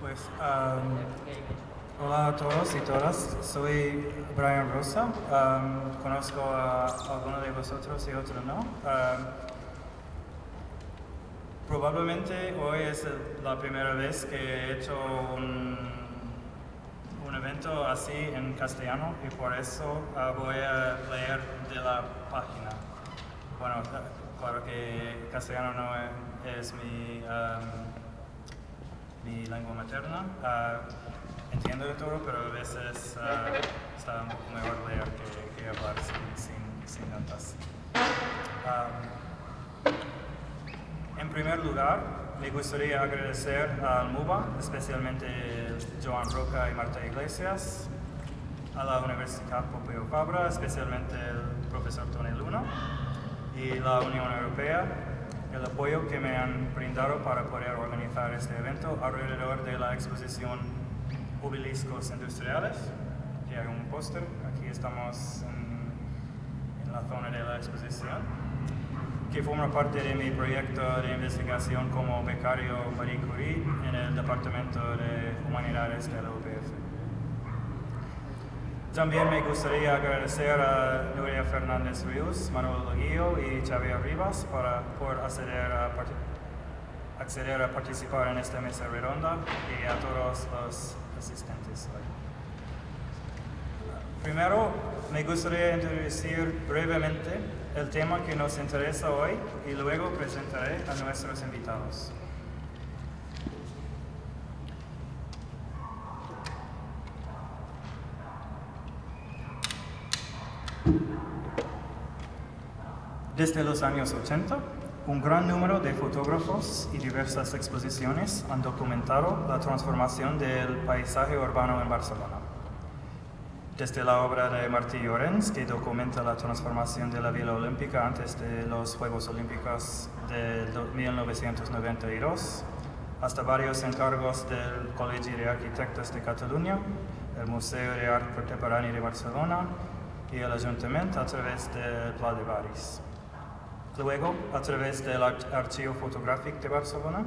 Pues, hola a todos y todas, soy Brian Rosa. Conozco a algunos de vosotros y otros no. Probablemente hoy es la primera vez que he hecho un evento así en castellano y por eso voy a leer de la página. Bueno, claro que castellano no es mi lengua materna. Entiendo de todo, pero a veces está un poco mejor leer que hablar sin notas. En primer lugar, me gustaría agradecer al MUBA, especialmente Joan Roca y Marta Iglesias, a la Universidad Pompeu Fabra, especialmente el profesor Tony Luna, y la Unión Europea, el apoyo que me han brindado para poder organizar este evento alrededor de la exposición Obeliscos Industriales, que hay un póster. Aquí estamos en la zona de la exposición, que forma parte de mi proyecto de investigación como becario Marie Curie en el Departamento de Humanidades de la UPF. También me gustaría agradecer a Nuria Fernández Ríos, Manuel Loguillo y Xavier Rivas por acceder a participar en esta mesa redonda y a todos los asistentes hoy. Primero, me gustaría introducir brevemente el tema que nos interesa hoy y luego presentaré a nuestros invitados. Desde los años 80, un gran número de fotógrafos y diversas exposiciones han documentado la transformación del paisaje urbano en Barcelona. Desde la obra de Martí Llorens, que documenta la transformación de la Vila Olímpica antes de los Juegos Olímpicos de 1992, hasta varios encargos del Colegio de Arquitectos de Cataluña, el Museo de Arte Contemporáneo de Barcelona y el Ayuntamiento a través del Pla de Baris. Luego, a través del Archivo Fotográfico de Barcelona,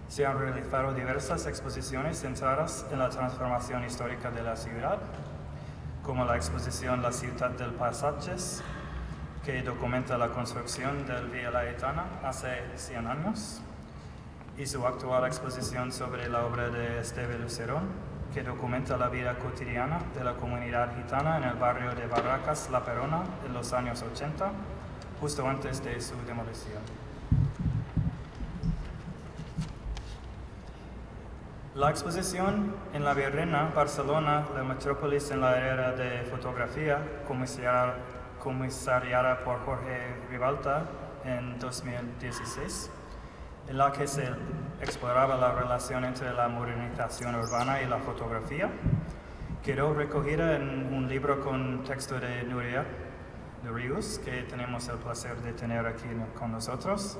se han realizado diversas exposiciones centradas en la transformación histórica de la ciudad, como la exposición La Ciutat dels Paisatges, que documenta la construcción del Via Laietana hace 100 años, y su actual exposición sobre la obra de Esteve Lucerón, que documenta la vida cotidiana de la comunidad gitana en el barrio de Barracas, La Perona, en los años 80, justo antes de su demolición. La exposición en la Virreina, Barcelona, la metrópolis en la era de fotografía, comisariada por Jorge Ribalta en 2016, en la que se exploraba la relación entre la modernización urbana y la fotografía, quedó recogida en un libro con texto de Nuria de Ríos, que tenemos el placer de tener aquí con nosotros,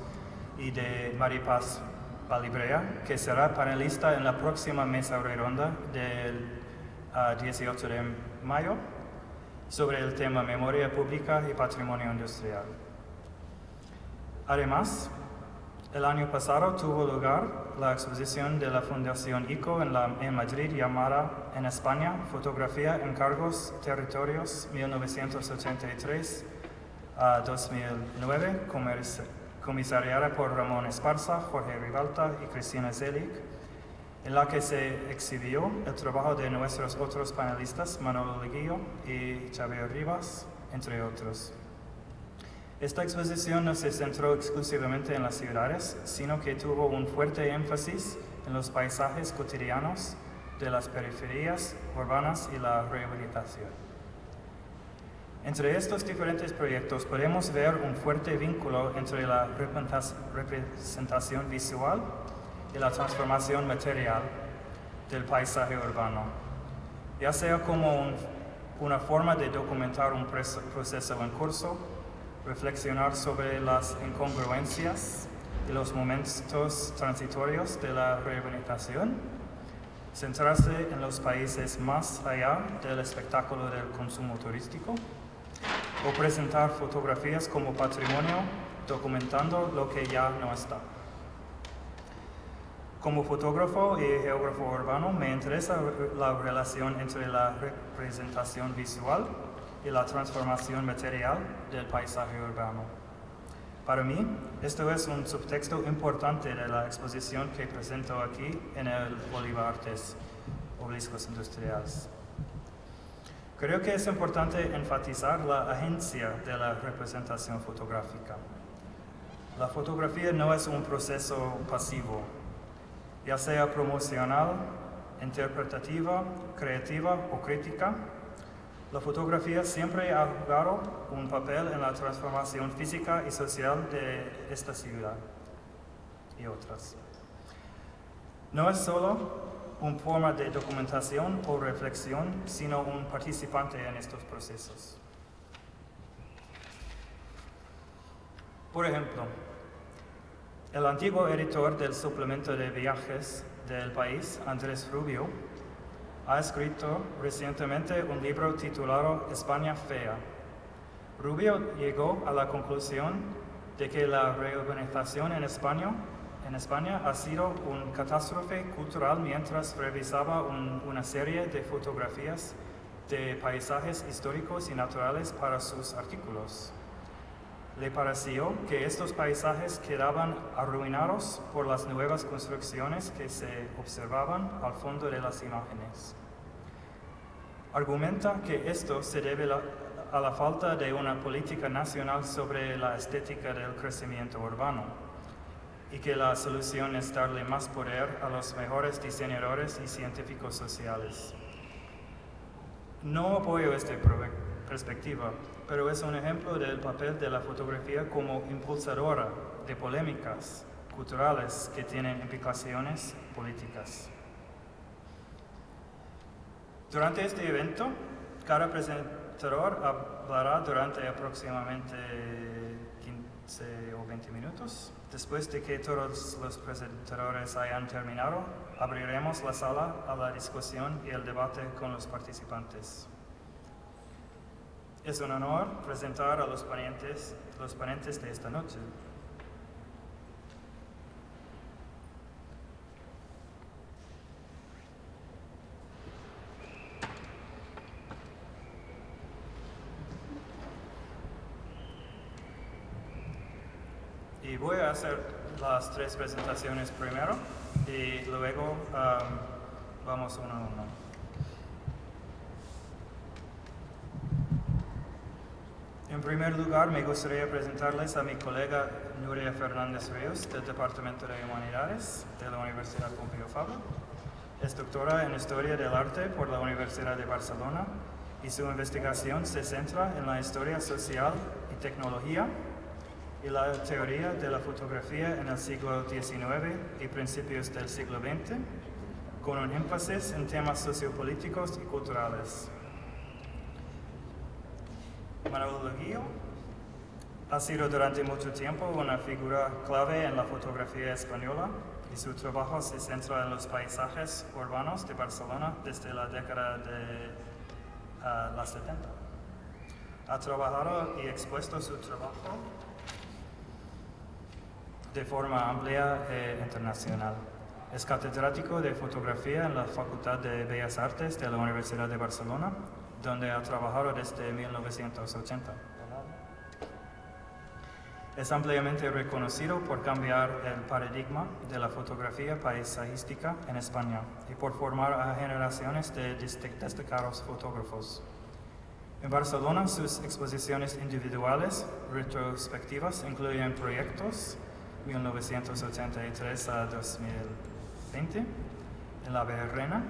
y de Maripaz Balibrea, que será panelista en la próxima mesa redonda del 18 de mayo sobre el tema Memoria Pública y Patrimonio Industrial. Además, el año pasado tuvo lugar la exposición de la Fundación ICO en Madrid llamada en España Fotografía, Encargos, Territorios 1983 a 2009, comisariada por Ramón Esparza, Jorge Ribalta y Cristina Zelig, en la que se exhibió el trabajo de nuestros otros panelistas, Manuel Loguillo y Xavier Rivas, entre otros. Esta exposición no se centró exclusivamente en las ciudades, sino que tuvo un fuerte énfasis en los paisajes cotidianos de las periferias urbanas y la rehabilitación. Entre estos diferentes proyectos podemos ver un fuerte vínculo entre la representación visual y la transformación material del paisaje urbano, ya sea como una forma de documentar un proceso en curso, reflexionar sobre las incongruencias y los momentos transitorios de la rehabilitación, centrarse en los países más allá del espectáculo del consumo turístico, o presentar fotografías como patrimonio documentando lo que ya no está. Como fotógrafo y geógrafo urbano me interesa la relación entre la representación visual y la transformación material del paisaje urbano. Para mí, esto es un subtexto importante de la exposición que presento aquí en el Oliva Artes, Obeliscos Industriales. Creo que es importante enfatizar la agencia de la representación fotográfica. La fotografía no es un proceso pasivo, ya sea promocional, interpretativa, creativa o crítica. La fotografía siempre ha jugado un papel en la transformación física y social de esta ciudad y otras. No es solo una forma de documentación o reflexión, sino un participante en estos procesos. Por ejemplo, el antiguo editor del suplemento de viajes del País, Andrés Rubio, ha escrito recientemente un libro titulado España Fea. Rubio llegó a la conclusión de que la reurbanización en España ha sido una catástrofe cultural mientras revisaba una serie de fotografías de paisajes históricos y naturales para sus artículos. Le pareció que estos paisajes quedaban arruinados por las nuevas construcciones que se observaban al fondo de las imágenes. Argumenta que esto se debe a la falta de una política nacional sobre la estética del crecimiento urbano y que la solución es darle más poder a los mejores diseñadores y científicos sociales. No apoyo esta perspectiva, pero es un ejemplo del papel de la fotografía como impulsadora de polémicas culturales que tienen implicaciones políticas. Durante este evento, cada presentador hablará durante aproximadamente 15 o 20 minutos. Después de que todos los presentadores hayan terminado, abriremos la sala a la discusión y el debate con los participantes. Es un honor presentar a los ponentes de esta noche. Y voy a hacer las tres presentaciones primero y luego vamos uno a uno. En primer lugar, me gustaría presentarles a mi colega Nuria Fernández Ríos del Departamento de Humanidades de la Universidad Pompeu Fabra. Es doctora en Historia del Arte por la Universidad de Barcelona y su investigación se centra en la historia social y tecnología y la teoría de la fotografía en el siglo XIX y principios del siglo XX, con un énfasis en temas sociopolíticos y culturales. Manuel Leguillo ha sido durante mucho tiempo una figura clave en la fotografía española y su trabajo se centra en los paisajes urbanos de Barcelona desde la década de los 70. Ha trabajado y expuesto su trabajo de forma amplia e internacional. Es catedrático de fotografía en la Facultad de Bellas Artes de la Universidad de Barcelona, donde ha trabajado desde 1980. Es ampliamente reconocido por cambiar el paradigma de la fotografía paisajística en España y por formar a generaciones de destacados fotógrafos. En Barcelona, sus exposiciones individuales retrospectivas incluyen proyectos 1983 a 2020 en la Berrena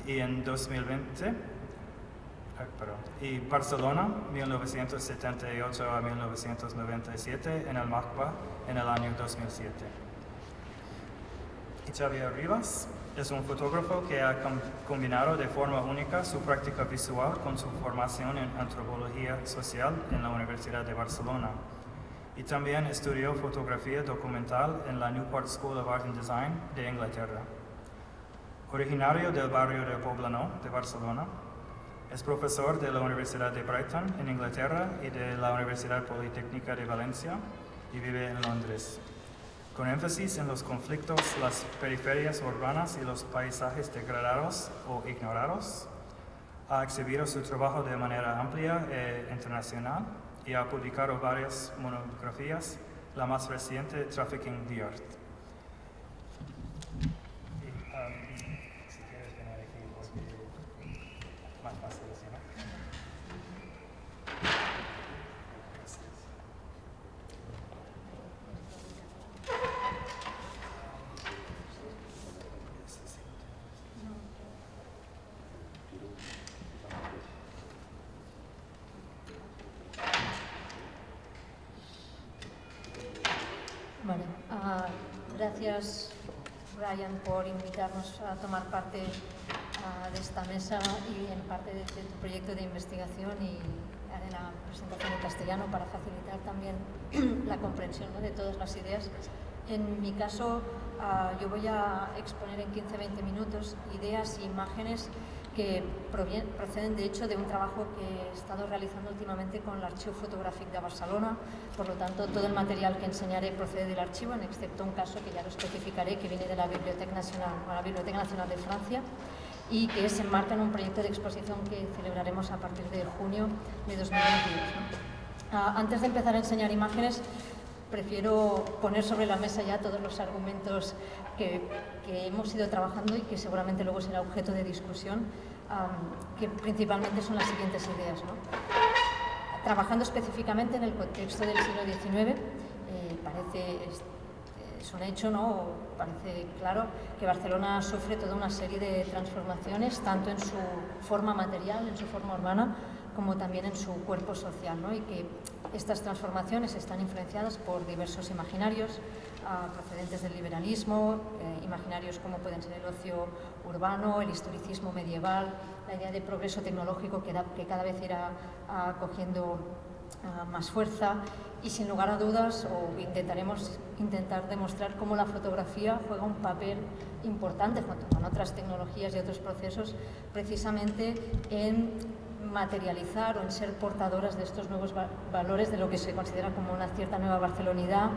y en 2020 y Barcelona 1978 a 1997 en el MACBA en el año 2007. Y Xavier Rivas es un fotógrafo que ha combinado de forma única su práctica visual con su formación en antropología social en la Universidad de Barcelona. Y también estudió fotografía documental en la Newport School of Art and Design de Inglaterra. Originario del barrio de Poblenou de Barcelona, es profesor de la Universidad de Brighton en Inglaterra y de la Universidad Politécnica de Valencia y vive en Londres. con énfasis en los conflictos, las periferias urbanas y los paisajes degradados o ignorados. Ha exhibido su trabajo de manera amplia e internacional y ha publicado varias monografías, la más reciente, Trafficking the Earth. Si quieres venir aquí, porque más fácil así, ¿no? Bueno, gracias, Brian, por invitarnos a tomar parte de esta mesa y en parte de tu proyecto de investigación, y haré la presentación en castellano para facilitar también la comprensión, ¿no?, de todas las ideas. En mi caso, yo voy a exponer en 15-20 minutos ideas e imágenes que proceden de hecho de un trabajo que he estado realizando últimamente con el Archivo Fotográfic de Barcelona. Por lo tanto, todo el material que enseñaré procede del archivo, excepto un caso que ya lo especificaré, que viene de la Biblioteca Nacional de Francia, y que se enmarca en un proyecto de exposición que celebraremos a partir de junio de 2022, ¿no? Antes de empezar a enseñar imágenes, prefiero poner sobre la mesa ya todos los argumentos que hemos ido trabajando y que seguramente luego será objeto de discusión, que principalmente son las siguientes ideas, ¿no? Trabajando específicamente en el contexto del siglo XIX, es un hecho, ¿no?, parece claro que Barcelona sufre toda una serie de transformaciones, tanto en su forma material, en su forma urbana, como también en su cuerpo social, ¿no?, y que estas transformaciones están influenciadas por diversos imaginarios procedentes del liberalismo, imaginarios como pueden ser el ocio urbano, el historicismo medieval, la idea de progreso tecnológico que cada vez irá cogiendo más fuerza, y sin lugar a dudas intentar demostrar cómo la fotografía juega un papel importante junto con otras tecnologías y otros procesos, precisamente en materializar o en ser portadoras de estos nuevos valores, de lo que se considera como una cierta nueva barcelonidad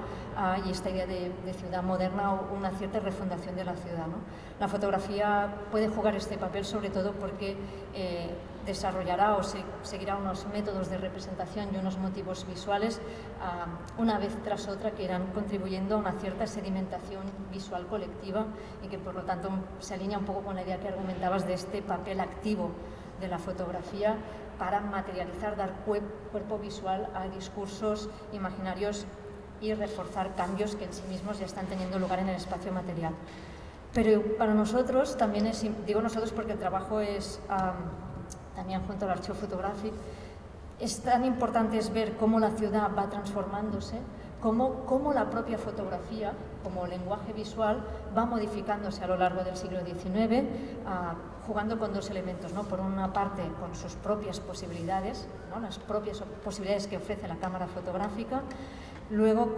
y esta idea de ciudad moderna o una cierta refundación de la ciudad, ¿no? La fotografía puede jugar este papel sobre todo porque desarrollará o seguirá unos métodos de representación y unos motivos visuales una vez tras otra, que irán contribuyendo a una cierta sedimentación visual colectiva y que por lo tanto se alinea un poco con la idea que argumentabas de este papel activo de la fotografía para materializar, dar cuerpo visual a discursos imaginarios y reforzar cambios que en sí mismos ya están teniendo lugar en el espacio material. Pero para nosotros también digo nosotros porque el trabajo es también junto al Archivo Fotográfico, es tan importante ver cómo la ciudad va transformándose, cómo la propia fotografía, como lenguaje visual, va modificándose a lo largo del siglo XIX, jugando con dos elementos, ¿no? Por una parte, con sus propias posibilidades, ¿no?, las propias posibilidades que ofrece la cámara fotográfica, luego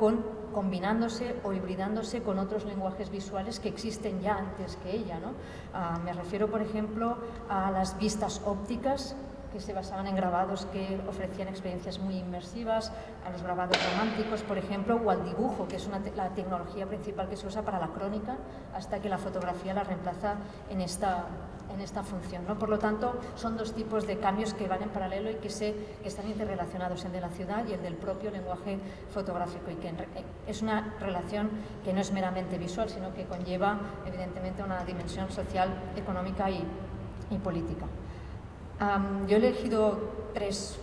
combinándose o hibridándose con otros lenguajes visuales que existen ya antes que ella, ¿no? Me refiero, por ejemplo, a las vistas ópticas, que se basaban en grabados que ofrecían experiencias muy inmersivas, a los grabados románticos, por ejemplo, o al dibujo, que es la tecnología principal que se usa para la crónica, hasta que la fotografía la reemplaza en esta función, ¿no? Por lo tanto, son dos tipos de cambios que van en paralelo y que están interrelacionados, el de la ciudad y el del propio lenguaje fotográfico, y que es una relación que no es meramente visual, sino que conlleva evidentemente una dimensión social, económica y política. Yo he elegido tres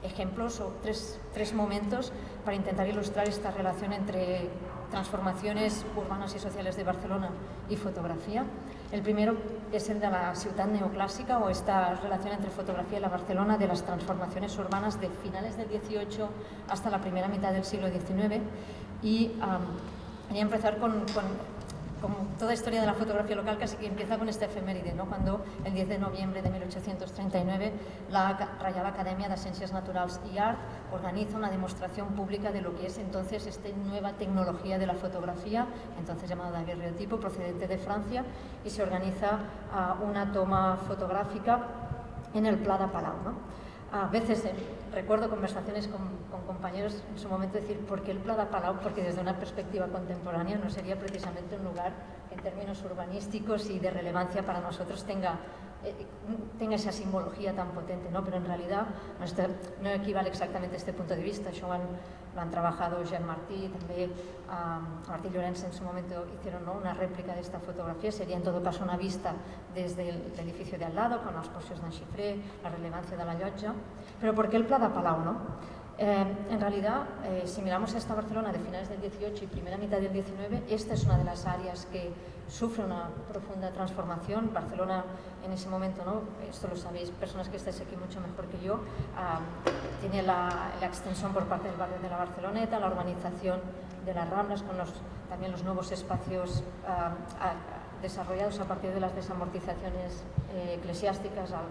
ejemplos o tres momentos para intentar ilustrar esta relación entre transformaciones urbanas y sociales de Barcelona y fotografía. El primero es el de la ciudad neoclásica, o esta relación entre fotografía y la Barcelona de las transformaciones urbanas de finales del XVIII hasta la primera mitad del siglo XIX. Y voy a empezar con como toda historia de la fotografía local, casi que empieza con esta efeméride, ¿no? Cuando el 10 de noviembre de 1839 la Reial Academia de Ciencias Naturals y Art organiza una demostración pública de lo que es entonces esta nueva tecnología de la fotografía, entonces llamada daguerreotipo, procedente de Francia, y se organiza una toma fotográfica en el Pla de Palau, ¿no? A veces recuerdo conversaciones con compañeros en su momento decir, ¿por qué el Pla de Palau? Porque desde una perspectiva contemporánea no sería precisamente un lugar que en términos urbanísticos y de relevancia para nosotros tenga esa simbología tan potente, ¿no? Pero en realidad no equivale exactamente a este punto de vista. Això lo han trabajado Jean Martí, també Martí Llorens en su momento hicieron, ¿no?, una réplica de esta fotografía. Sería en todo caso una vista desde el edificio de al lado, con els porxos d'en Xifré, la relevancia de la llotja. Pero ¿por qué el Pla de Palau, no? En realidad, si miramos esta Barcelona de finales del 18 y primera mitad del 19, esta es una de las áreas que sufre una profunda transformación. Barcelona en ese momento, ¿no?, esto lo sabéis, personas que estáis aquí mucho mejor que yo, tiene la extensión por parte del barrio de la Barceloneta, la urbanización de las Ramblas, con también los nuevos espacios desarrollados a partir de las desamortizaciones eclesiásticas a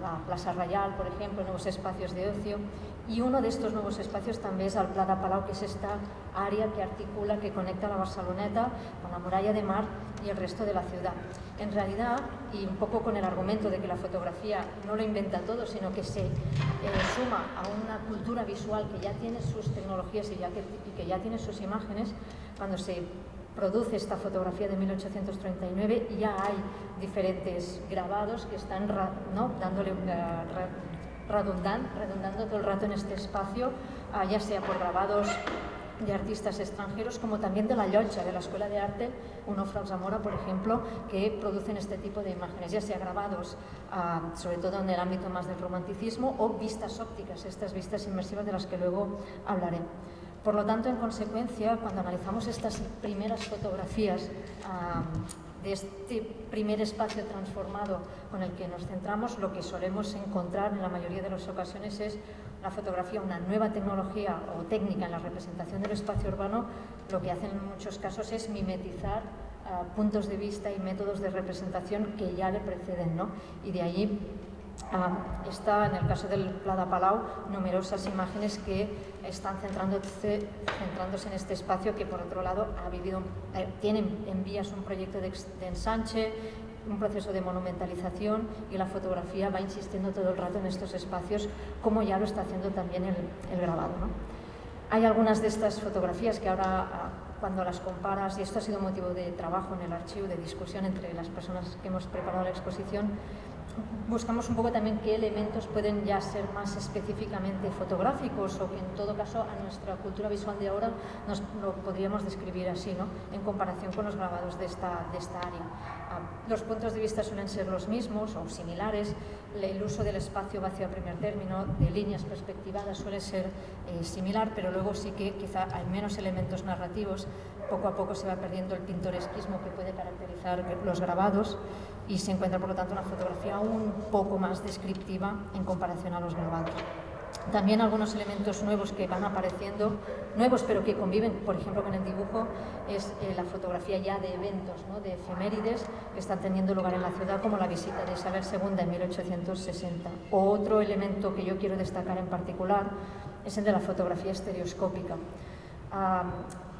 la Plaça Reial, por ejemplo, nuevos espacios de ocio. Y uno de estos nuevos espacios també és el Pla de Palau, que es esta área que articula, que conecta la Barceloneta con la muralla de mar y el resto de la ciudad. En realidad, y un poco con el argumento de que la fotografía no lo inventa todo, sino que se suma a una cultura visual que ya tiene sus tecnologías y que ya tiene sus imágenes, cuando se produce esta fotografía de 1839 ya hay diferentes grabados que están, ¿no?, dándole redundando todo el rato en este espacio, ya sea por grabados de artistas extranjeros como también de la llotja, de la Escuela de Arte Onofre Zamora, por ejemplo, que producen este tipo de imágenes, ya sea grabados sobre todo en el ámbito más del romanticismo o vistas ópticas, estas vistas inmersivas de las que luego hablaré. Por lo tanto, en consecuencia, cuando analizamos estas primeras fotografías de este primer espacio transformado con el que nos centramos, lo que solemos encontrar en la mayoría de las ocasiones es la fotografía, una nueva tecnología o técnica en la representación del espacio urbano. Lo que hacen en muchos casos es mimetizar puntos de vista y métodos de representación que ya le preceden, ¿no? Y de allí está, en el caso del Pla de Palau, numerosas imágenes que están centrándose en este espacio que, por otro lado, tienen en vías un proyecto de ensanche, un proceso de monumentalización, y la fotografía va insistiendo todo el rato en estos espacios, como ya lo está haciendo también el grabado, ¿no? Hay algunas de estas fotografías que ahora, cuando las comparas, y esto ha sido motivo de trabajo en el archivo, de discusión entre las personas que hemos preparado la exposición, buscamos un poco también qué elementos pueden ya ser más específicamente fotográficos o que en todo caso a nuestra cultura visual de ahora nos lo podríamos describir así, ¿no?, en comparación con los grabados de esta área. Los puntos de vista suelen ser los mismos o similares, el uso del espacio vacío a primer término, de líneas perspectivadas, suele ser similar, pero luego sí que quizá hay menos elementos narrativos. Poco a poco se va perdiendo el pintoresquismo que puede caracterizar los grabados y se encuentra, por lo tanto, una fotografía un poco más descriptiva en comparación a los grabados. También algunos elementos nuevos que van apareciendo, nuevos pero que conviven, por ejemplo, con el dibujo, es la fotografía ya de eventos, ¿no?, de efemérides que están teniendo lugar en la ciudad, como la visita de Isabel II en 1860. Otro elemento que yo quiero destacar en particular es el de la fotografía estereoscópica.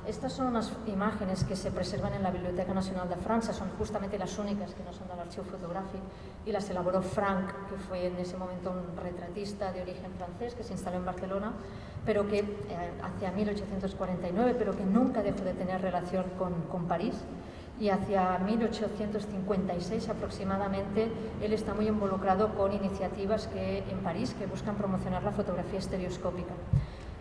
Estas son unas imágenes que se preservan en la Biblioteca Nacional de Francia, son justamente las únicas que no son del archivo fotográfico, y las elaboró Frank, que fue en ese momento un retratista de origen francés que se instaló en Barcelona, pero que hacia 1849, pero que nunca dejó de tener relación con París. Y hacia 1856 aproximadamente él está muy involucrado con iniciativas en París que buscan promocionar la fotografía estereoscópica.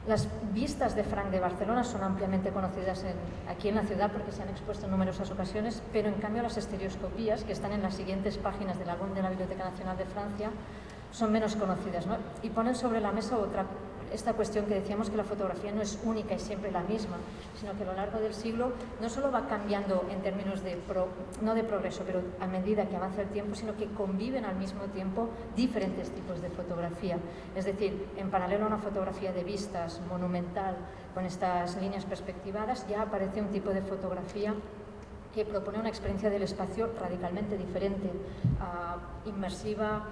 Las vistas de Frank de Barcelona son ampliamente conocidas aquí en la ciudad porque se han expuesto en numerosas ocasiones, pero en cambio las estereoscopías, que están en las siguientes páginas del álbum de la Biblioteca Nacional de Francia, son menos conocidas, ¿no? Y ponen sobre la mesa esta cuestión que decíamos, que la fotografía no es única y siempre la misma, sino que a lo largo del siglo no solo va cambiando en términos no de progreso, pero a medida que avanza el tiempo, sino que conviven al mismo tiempo diferentes tipos de fotografía. Es decir, en paralelo a una fotografía de vistas monumental con estas líneas perspectivadas, ya aparece un tipo de fotografía que propone una experiencia del espacio radicalmente diferente, inmersiva,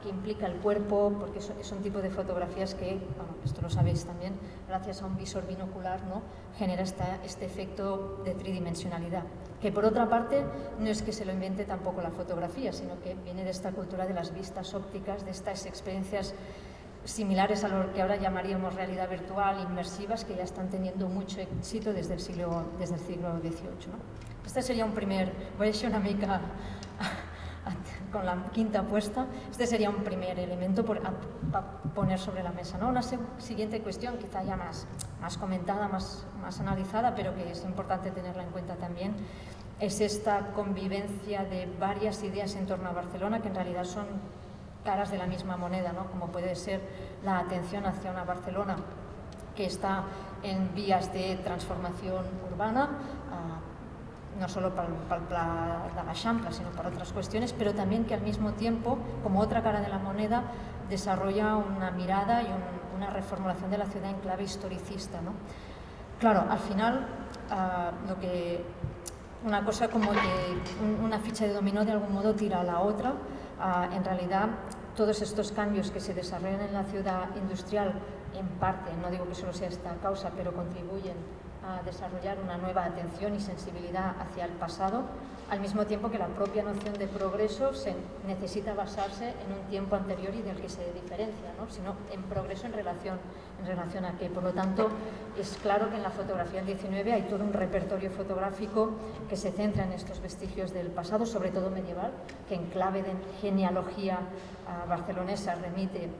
que implica el cuerpo, porque es un tipo de fotografías que, bueno, esto lo sabéis también, gracias a un visor binocular, ¿no?, genera este efecto de tridimensionalidad, que por otra parte no es que se lo invente tampoco la fotografía, sino que viene de esta cultura de las vistas ópticas, de estas experiencias similares a lo que ahora llamaríamos realidad virtual, inmersivas, que ya están teniendo mucho éxito desde el siglo XVIII. ¿no? Este sería un primer, voy a echar una mica con la quinta apuesta, este sería un primer elemento para poner sobre la mesa, ¿no? Una siguiente cuestión, quizá ya más comentada, más analizada, pero que es importante tenerla en cuenta también, es esta convivencia de varias ideas en torno a Barcelona, que en realidad son caras de la misma moneda, ¿no? Como puede ser la atención hacia una Barcelona que está en vías de transformación urbana, no solo para el Pla de l'Eixample, sino para otras cuestiones, pero también que al mismo tiempo, como otra cara de la moneda, desarrolla una mirada y una reformulación de la ciudad en clave historicista, ¿no? Claro, al final, una cosa como que una ficha de dominó de algún modo tira a la otra. En realidad, todos estos cambios que se desarrollan en la ciudad industrial, en parte, no digo que solo sea esta causa, pero contribuyen a desarrollar una nueva atención y sensibilidad hacia el pasado, al mismo tiempo que la propia noción de progreso necesita basarse en un tiempo anterior y del que se diferencia, ¿no? Sino en progreso en relación a qué. Por lo tanto, es claro que en la fotografía del 19 hay todo un repertorio fotográfico que se centra en estos vestigios del pasado, sobre todo medieval, que en clave de genealogía barcelonesa remite,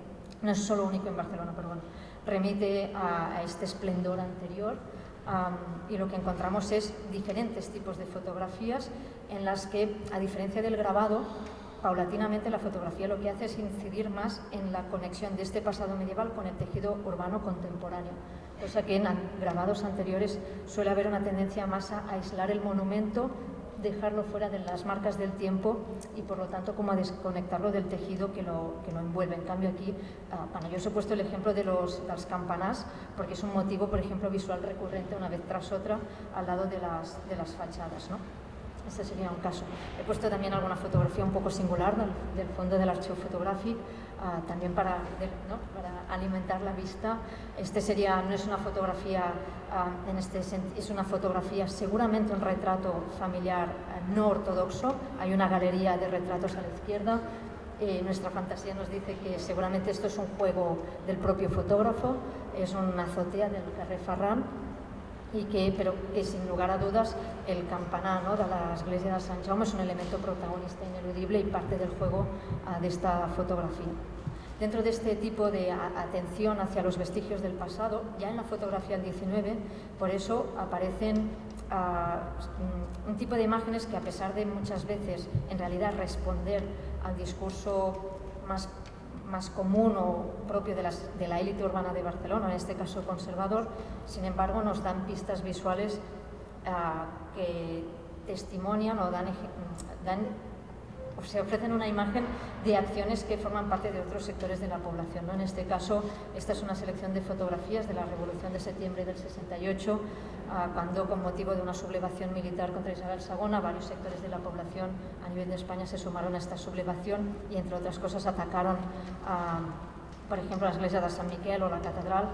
no es solo único en Barcelona, pero bueno, remite a este esplendor anterior. Y lo que encontramos es diferentes tipos de fotografías en las que, a diferencia del grabado, paulatinamente la fotografía lo que hace es incidir más en la conexión de este pasado medieval con el tejido urbano contemporáneo, cosa que en grabados anteriores suele haber una tendencia más a aislar el monumento, dejarlo fuera de las marcas del tiempo y por lo tanto como a desconectarlo del tejido que lo envuelve. En cambio aquí, bueno, yo os he puesto el ejemplo de los campanars porque es un motivo, por ejemplo, visual recurrente una vez tras otra al lado de las fachadas, ¿no? Este sería un caso. He puesto también alguna fotografía un poco singular del fondo del archivo fotográfico, también para alimentar la vista. No es una fotografía es una fotografía, seguramente un retrato familiar no ortodoxo. Hay una galería de retratos a la izquierda. Nuestra fantasía nos dice que seguramente esto es un juego del propio fotógrafo, es una azotea del carrer Ferran, pero que sin lugar a dudas el campanar, ¿no?, de la iglesia de Sant Jaume es un elemento protagonista ineludible y parte del juego de esta fotografía. Dentro de este tipo de atención hacia los vestigios del pasado, ya en la fotografía del 19, por eso aparecen un tipo de imágenes que, a pesar de muchas veces en realidad responder al discurso más común o propio de la élite urbana de Barcelona, en este caso conservador, sin embargo nos dan pistas visuales que testimonian o se ofrecen una imagen de acciones que forman parte de otros sectores de la población, ¿no? En este caso, esta es una selección de fotografías de la Revolución de Septiembre del 68, cuando, con motivo de una sublevación militar contra Isabel II, varios sectores de la población a nivel de España se sumaron a esta sublevación y, entre otras cosas, atacaron por ejemplo, la iglesia de Sant Miquel o la catedral,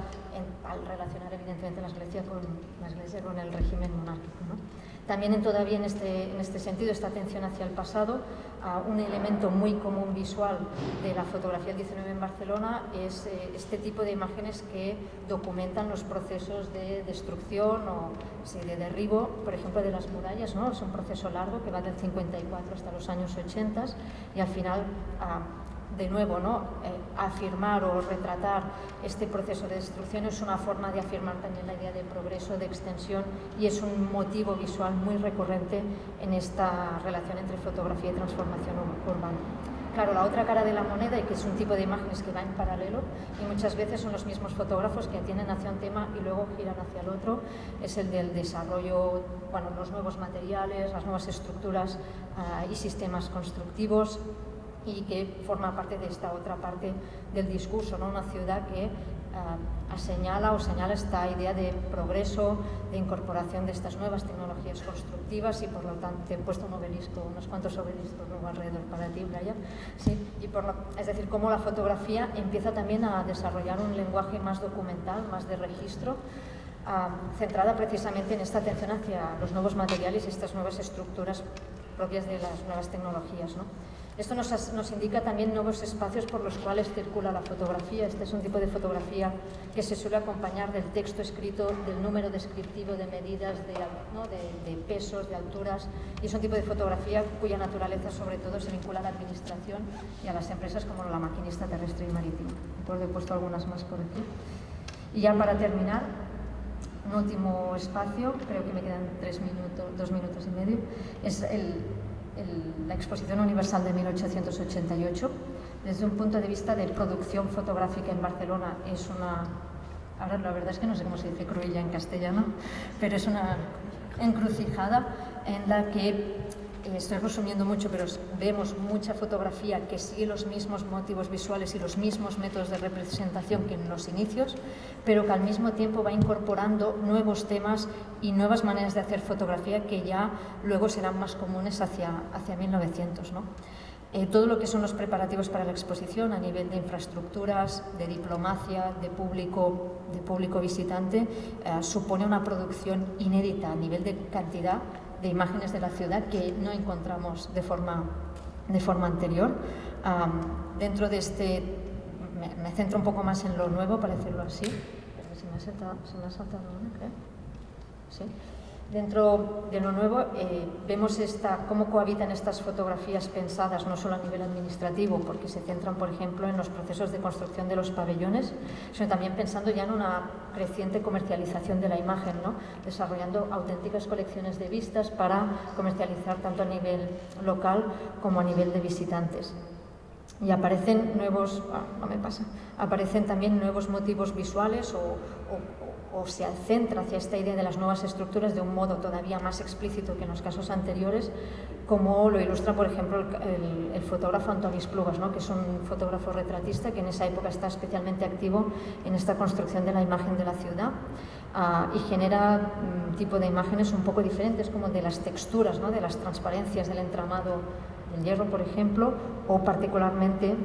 al relacionar evidentemente la iglesia con el régimen monárquico, ¿no? También todavía en este sentido, esta atención hacia el pasado, un elemento muy común visual de la fotografía del 19 en Barcelona es este tipo de imágenes que documentan los procesos de destrucción o de derribo, por ejemplo, de las murallas, ¿no? Es un proceso largo que va del 54 hasta los años 80 y al final, de nuevo, ¿no?, afirmar o retratar este proceso de destrucción es una forma de afirmar también la idea de progreso, de extensión, y es un motivo visual muy recurrente en esta relación entre fotografía y transformación urbana. Claro, la otra cara de la moneda, y que es un tipo de imágenes que va en paralelo, y muchas veces son los mismos fotógrafos que atienden hacia un tema y luego giran hacia el otro, es el del desarrollo, bueno, los nuevos materiales, las nuevas estructuras y sistemas constructivos, y que forma parte de esta otra parte del discurso, ¿no? Una ciudad que señala esta idea de progreso, de incorporación de estas nuevas tecnologías constructivas, y por lo tanto he puesto unos cuantos obeliscos luego alrededor para ti, Brian. Sí, es decir, cómo la fotografía empieza también a desarrollar un lenguaje más documental, más de registro, centrada precisamente en esta atención hacia los nuevos materiales y estas nuevas estructuras propias de las nuevas tecnologías, ¿no? Esto nos indica también nuevos espacios por los cuales circula la fotografía. Este es un tipo de fotografía que se suele acompañar del texto escrito, del número descriptivo de medidas, de pesos, de alturas, y es un tipo de fotografía cuya naturaleza sobre todo se vincula a la administración y a las empresas como la maquinista terrestre y marítima. He puesto algunas más por aquí. Y ya para terminar, un último espacio, creo que me quedan 2 minutos y medio, es la Exposición Universal de 1888. Desde un punto de vista de producción fotográfica en Barcelona, es una, ahora la verdad es que no sé cómo se dice cruilla en castellano, pero es una encrucijada en la que, estoy resumiendo mucho, pero vemos mucha fotografía que sigue los mismos motivos visuales y los mismos métodos de representación que en los inicios, pero que al mismo tiempo va incorporando nuevos temas y nuevas maneras de hacer fotografía que ya luego serán más comunes hacia 1900, ¿no? Todo lo que son los preparativos para la exposición a nivel de infraestructuras, de diplomacia, de público visitante, supone una producción inédita a nivel de cantidad de imágenes de la ciudad que no encontramos de forma anterior. Dentro de me centro un poco más en lo nuevo, para decirlo así. Se me ha saltado una, creo. Sí. Dentro de lo nuevo vemos cómo cohabitan estas fotografías pensadas no solo a nivel administrativo, porque se centran, por ejemplo, en los procesos de construcción de los pabellones, sino también pensando ya en una creciente comercialización de la imagen, ¿no? Desarrollando auténticas colecciones de vistas para comercializar tanto a nivel local como a nivel de visitantes. Y aparecen también nuevos motivos visuales o se centra hacia esta idea de las nuevas estructuras de un modo todavía más explícito que en los casos anteriores, como lo ilustra, por ejemplo, el fotógrafo Antoni Esplugas, ¿no? Que es un fotógrafo retratista que en esa época está especialmente activo en esta construcción de la imagen de la ciudad, y genera un tipo de imágenes un poco diferentes, como de las texturas, ¿no? De las transparencias del entramado del hierro, por ejemplo, o particularmente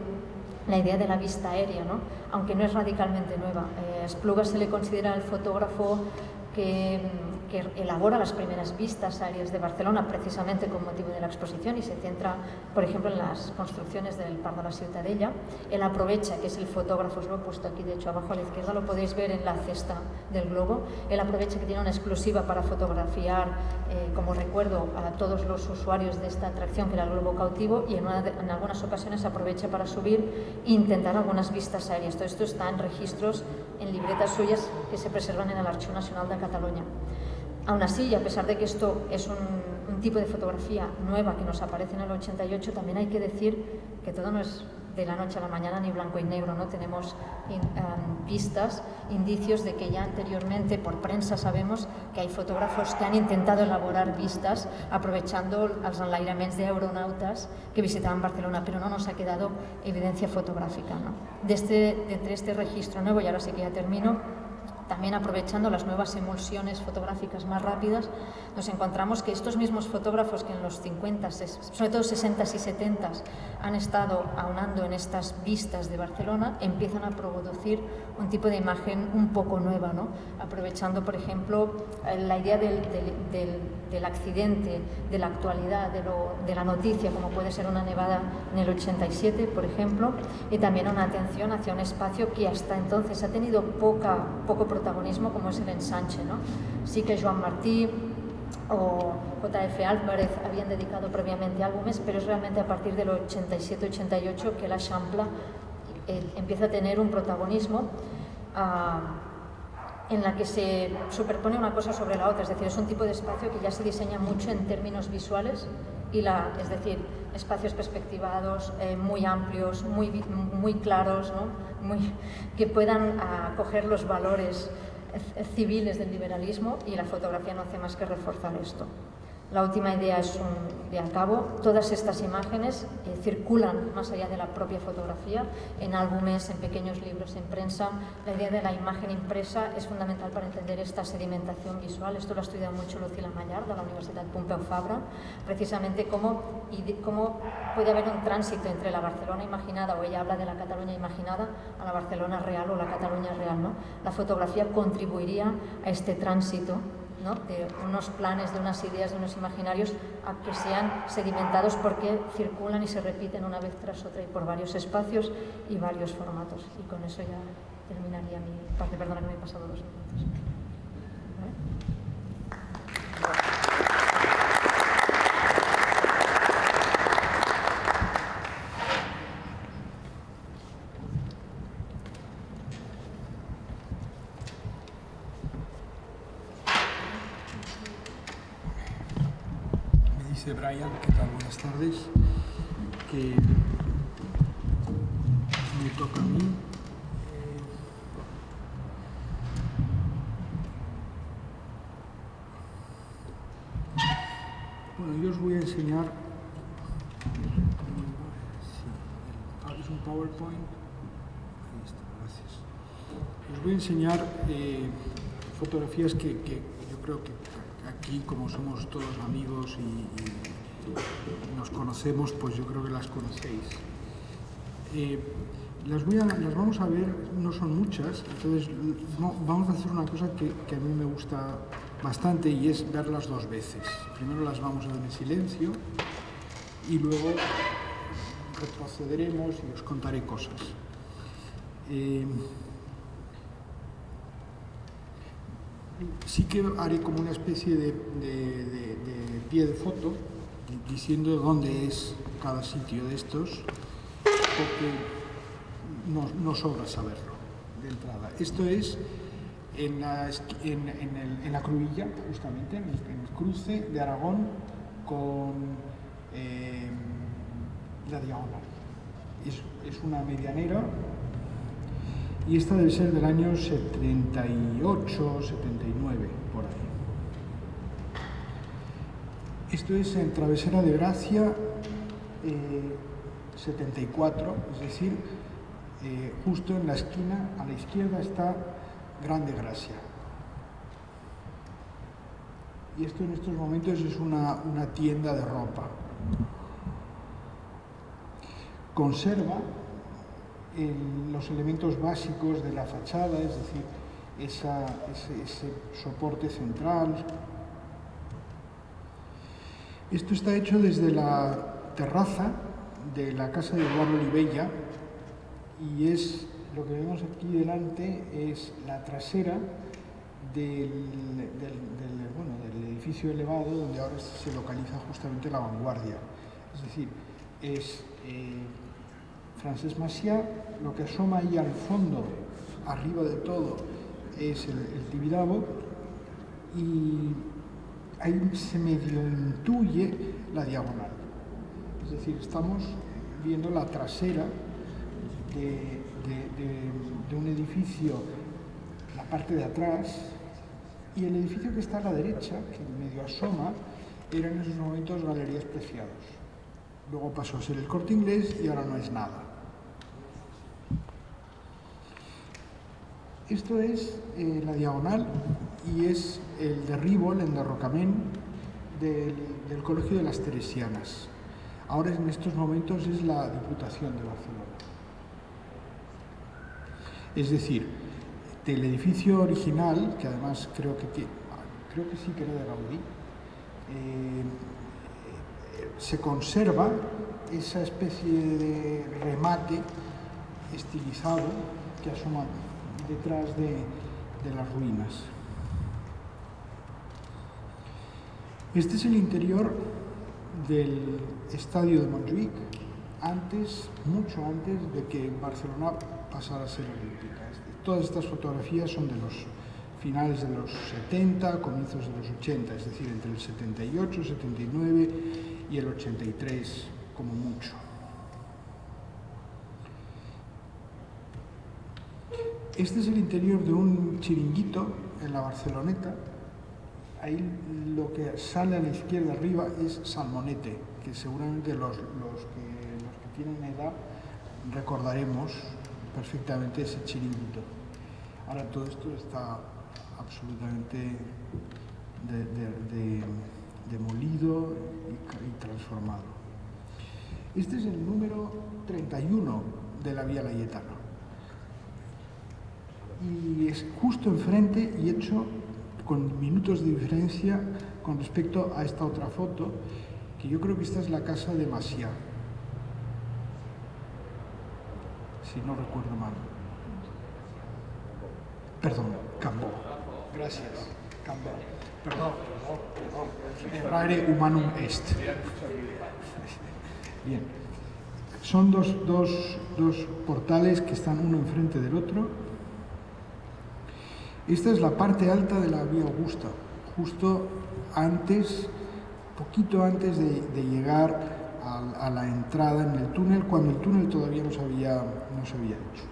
la idea de la vista aérea, ¿no? Aunque no es radicalmente nueva. Esplugas se le considera el fotógrafo que elabora las primeras vistas aéreas de Barcelona precisamente con motivo de la exposición y se centra, por ejemplo, en las construcciones del Parc de la Ciutadella. Él aprovecha, que es el fotógrafo, os lo he puesto aquí de hecho abajo a la izquierda, lo podéis ver en la cesta del globo, él aprovecha que tiene una exclusiva para fotografiar como recuerdo a todos los usuarios de esta atracción que era el globo cautivo, y en algunas ocasiones aprovecha para subir e intentar algunas vistas aéreas. Todo esto está en registros, en libretas suyas que se preservan en el Archivo Nacional de Cataluña. Aún así, y a pesar de que esto es un tipo de fotografía nueva que nos aparece en el 88, también hay que decir que todo no es de la noche a la mañana ni blanco y negro, ¿no? Tenemos pistas, indicios de que ya anteriormente por prensa sabemos que hay fotógrafos que han intentado elaborar vistas aprovechando los enlairaments de aeronautes que visitaban Barcelona, pero no nos ha quedado evidencia fotográfica, ¿no? Entre este registro nuevo, y ahora sí que ya termino, también aprovechando las nuevas emulsiones fotográficas más rápidas, nos encontramos que estos mismos fotógrafos que en los 50, sobre todo 60s y 70s, han estado aunando en estas vistas de Barcelona, empiezan a producir un tipo de imagen un poco nueva, ¿no? Aprovechando, por ejemplo, la idea del accidente, de la actualidad, de la noticia, como puede ser una nevada en el 87, por ejemplo, y también una atención hacia un espacio que hasta entonces ha tenido poco protagonismo, como es el ensanche, ¿no? Sí que Joan Martí o J.F. Álvarez habían dedicado previamente álbumes, pero es realmente a partir del 87-88 que la Champla empieza a tener un protagonismo en la que se superpone una cosa sobre la otra, es decir, es un tipo de espacio que ya se diseña mucho en términos visuales, es decir, espacios perspectivados, muy amplios, muy claros, ¿no? Que puedan acoger los valores civiles del liberalismo, y la fotografía no hace más que reforzar esto. La última idea es de a cabo. Todas estas imágenes circulan más allá de la propia fotografía, en álbumes, en pequeños libros, en prensa. La idea de la imagen impresa es fundamental para entender esta sedimentación visual. Esto lo ha estudiado mucho Lucila Mallard, de la Universitat Pompeu Fabra, precisamente cómo puede haber un tránsito entre la Barcelona imaginada, o ella habla de la Cataluña imaginada, a la Barcelona real o la Cataluña real, ¿no? La fotografía contribuiría a este tránsito ¿no?, de unos planes, de unas ideas, de unos imaginarios, a que sean sedimentados porque circulan y se repiten una vez tras otra y por varios espacios y varios formatos. Y con eso ya terminaría mi parte. Perdona que me he pasado 2 minutos. ¿Vale? Dice Brian, ¿qué tal? Buenas tardes. Que me toca a mí. Bueno, yo os voy a enseñar. Es un PowerPoint. Ahí está, gracias. Os voy a enseñar fotografías que yo creo que aquí, como somos todos amigos y nos conocemos, pues yo creo que las conocéis. Las vamos a ver, no son muchas, entonces vamos a hacer una cosa que a mí me gusta bastante y es verlas 2 veces. Primero las vamos a ver en silencio y luego retrocederemos y os contaré cosas. Sí que haré como una especie de pie de foto diciendo dónde es cada sitio de estos, porque no sobra saberlo de entrada. Esto es en la Cruïlla, justamente, en el cruce de Aragón con la Diagonal. Es una medianera. Y esta debe ser del año 78, 79, por ahí. Esto es en Travesera de Gracia 74, es decir, justo en la esquina, a la izquierda está Grande Gracia. Y esto en estos momentos es una tienda de ropa. Conserva los elementos básicos de la fachada, es decir, ese soporte central. Esto está hecho desde la terraza de la casa de Eduardo Olivella y lo que vemos aquí delante es la trasera del edificio elevado donde ahora se localiza justamente la Vanguardia. Es decir, es Francesc Macià. Lo que asoma ahí al fondo, arriba de todo, es el Tibidabo y ahí se medio intuye la Diagonal. Es decir, estamos viendo la trasera de un edificio, la parte de atrás, y el edificio que está a la derecha, que medio asoma, era en esos momentos Galerías Preciados. Luego pasó a ser el Corte Inglés y ahora no es nada. Esto es la Diagonal y es el derribo, el enderrocament del Colegio de las Teresianas. Ahora en estos momentos es la Diputación de Barcelona. Es decir, del edificio original, que además creo que sí que era de Gaudí, se conserva esa especie de remate estilizado que asoma detrás de las ruinas. Este es el interior del estadio de Montjuïc, mucho antes de que Barcelona pasara a ser olímpica. Todas estas fotografías son de los finales de los 70, comienzos de los 80, es decir, entre el 78, 79 y el 83, como mucho. Este es el interior de un chiringuito en la Barceloneta. Ahí lo que sale a la izquierda arriba es Salmonete, que seguramente los que tienen edad recordaremos perfectamente ese chiringuito. Ahora todo esto está absolutamente demolido y transformado. Este es el número 31 de la Vía Laietana. Y es justo enfrente y hecho con minutos de diferencia con respecto a esta otra foto, que yo creo que esta es la casa de Macià, si no recuerdo mal. Perdón, Cambó. Gracias, Cambó. Perdón. Errare humanum est. Bien. Son dos portales que están uno enfrente del otro. Esta es la parte alta de la Vía Augusta, justo antes, poquito antes de llegar a la entrada en el túnel, cuando el túnel todavía no se había hecho.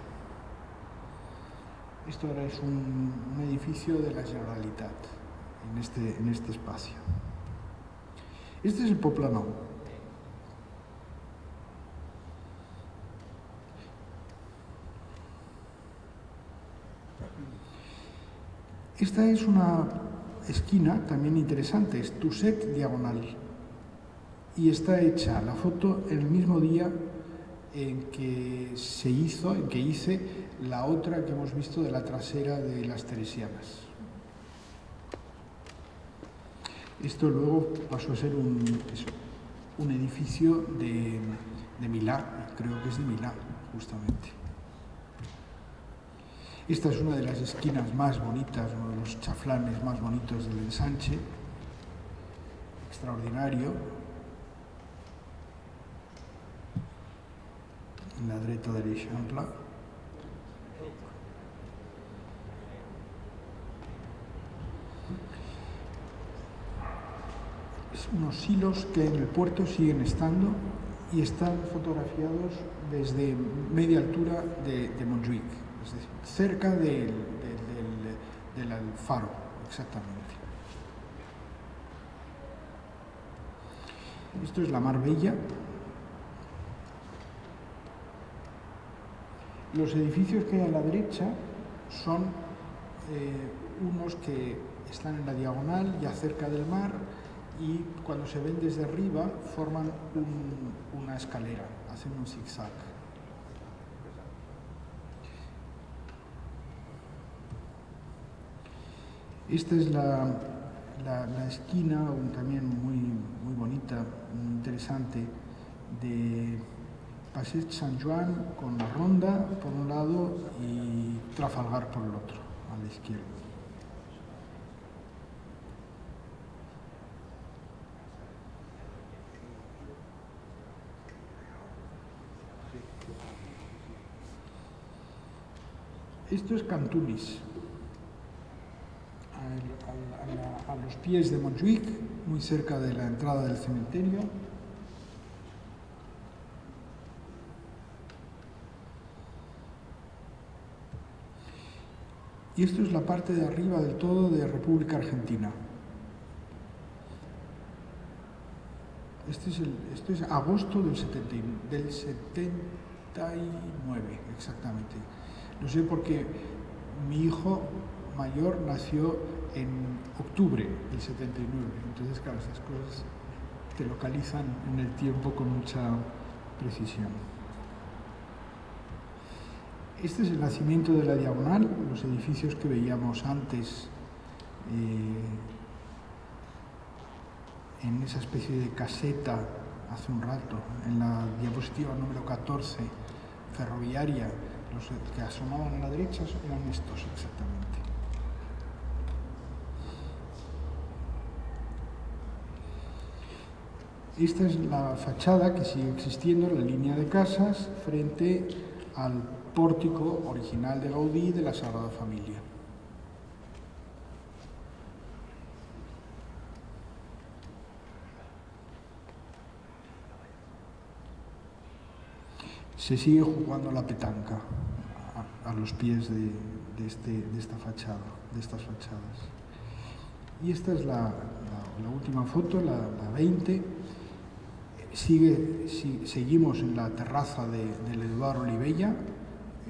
Esto ahora es un edificio de la Generalitat, en este espacio. Este es el Poblenou. Esta es una esquina también interesante, es Tuset diagonal. Y está hecha la foto el mismo día en que hice la otra que hemos visto de la trasera de las Teresianas. Esto luego pasó a ser un edificio de Milá, creo que es de Milá, justamente. Esta es una de las esquinas más bonitas, uno de los chaflanes más bonitos del ensanche, extraordinario. En la dreta de l'Eixample. Unos hilos que en el puerto siguen estando y están fotografiados desde media altura de Montjuïc, es decir, cerca del faro, exactamente. Esto es la Mar Bella. Los edificios que hay a la derecha son unos que están en la diagonal, ya cerca del mar, y cuando se ven desde arriba forman una escalera, hacen un zigzag. Esta es la esquina, también muy bonita, muy interesante, de Passeig Sant Joan, con la Ronda por un lado y Trafalgar por el otro, a la izquierda. Esto es Cantunis, a los pies de Montjuïc, muy cerca de la entrada del cementerio. Y esto es la parte de arriba del todo de República Argentina. Esto es agosto del 79, exactamente. Lo sé porque mi hijo mayor nació en octubre del 79, entonces claro, estas cosas te localizan en el tiempo con mucha precisión. Este es el nacimiento de la diagonal, los edificios que veíamos antes en esa especie de caseta hace un rato, en la diapositiva número 14, ferroviaria, los que asomaban a la derecha eran estos exactamente. Esta es la fachada que sigue existiendo, la línea de casas, frente al pórtico original de Gaudí de la Sagrada Familia. Se sigue jugando la petanca a los pies de estas fachadas. Y esta es la última foto, la 20. Seguimos en la terraza del Eduard Olivella.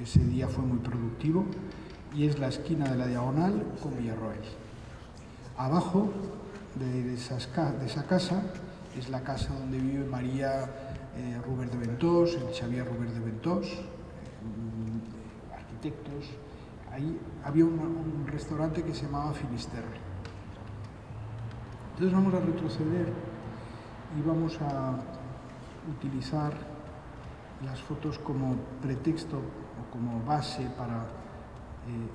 Ese día fue muy productivo, y es la esquina de la diagonal con Villarroel. Abajo de esa casa es la casa donde vive María Robert de Ventós, el Xavier Robert de Ventós, arquitectos. Ahí había un restaurante que se llamaba Finisterre. Entonces vamos a retroceder y vamos a utilizar las fotos como pretexto o como base para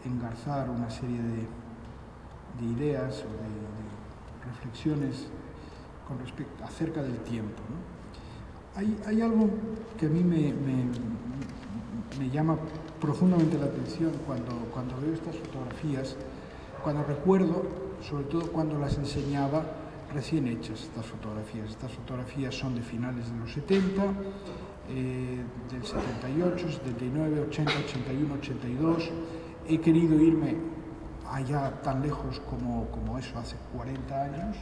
engarzar una serie de ideas o de reflexiones acerca del tiempo, ¿no? Hay algo que a mí me llama profundamente la atención cuando veo estas fotografías, cuando recuerdo, sobre todo cuando las enseñaba recién hechas estas fotografías. Estas fotografías son de finales de los 70, del 78, 79, 80, 81, 82. He querido irme allá tan lejos como eso, hace 40 años.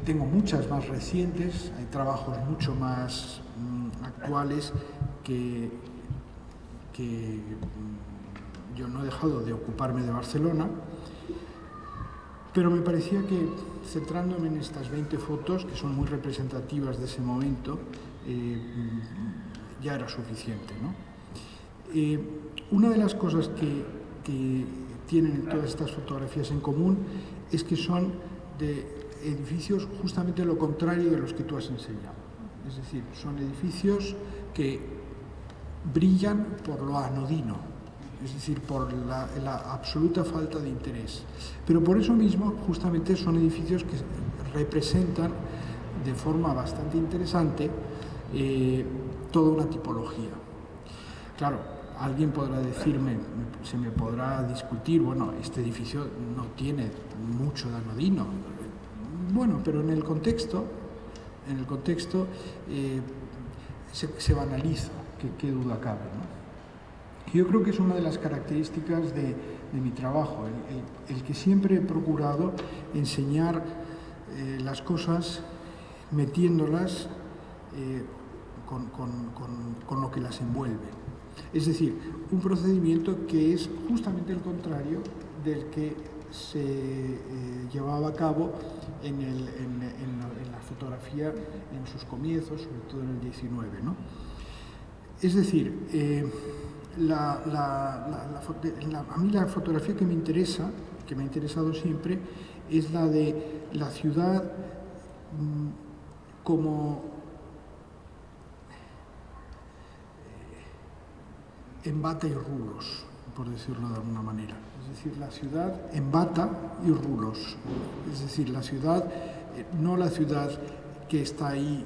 Tengo muchas más recientes, hay trabajos mucho más actuales que yo no he dejado de ocuparme de Barcelona, pero me parecía que centrándome en estas 20 fotos, que son muy representativas de ese momento, ya era suficiente, ¿no? Una de las cosas que tienen todas estas fotografías en común es que son de edificios justamente lo contrario de los que tú has enseñado. Es decir, son edificios que brillan por lo anodino, es decir, por la absoluta falta de interés. Pero por eso mismo, justamente, son edificios que representan de forma bastante interesante toda una tipología. Claro, alguien podrá decirme, se me podrá discutir, bueno, este edificio no tiene mucho de anodino. Bueno, pero en el contexto se banaliza, qué duda cabe, ¿no? Yo creo que es una de las características de mi trabajo, el que siempre he procurado enseñar las cosas metiéndolas con lo que las envuelve. Es decir, un procedimiento que es justamente el contrario del que se llevaba a cabo en la fotografía en sus comienzos, sobre todo en el 19, ¿no? Es decir, a mí la fotografía que me interesa, que me ha interesado siempre, es la de la ciudad como en bata y rulos, por decirlo de alguna manera. Es decir, la ciudad en bata y rulos. Es decir, la ciudad, no la ciudad que está ahí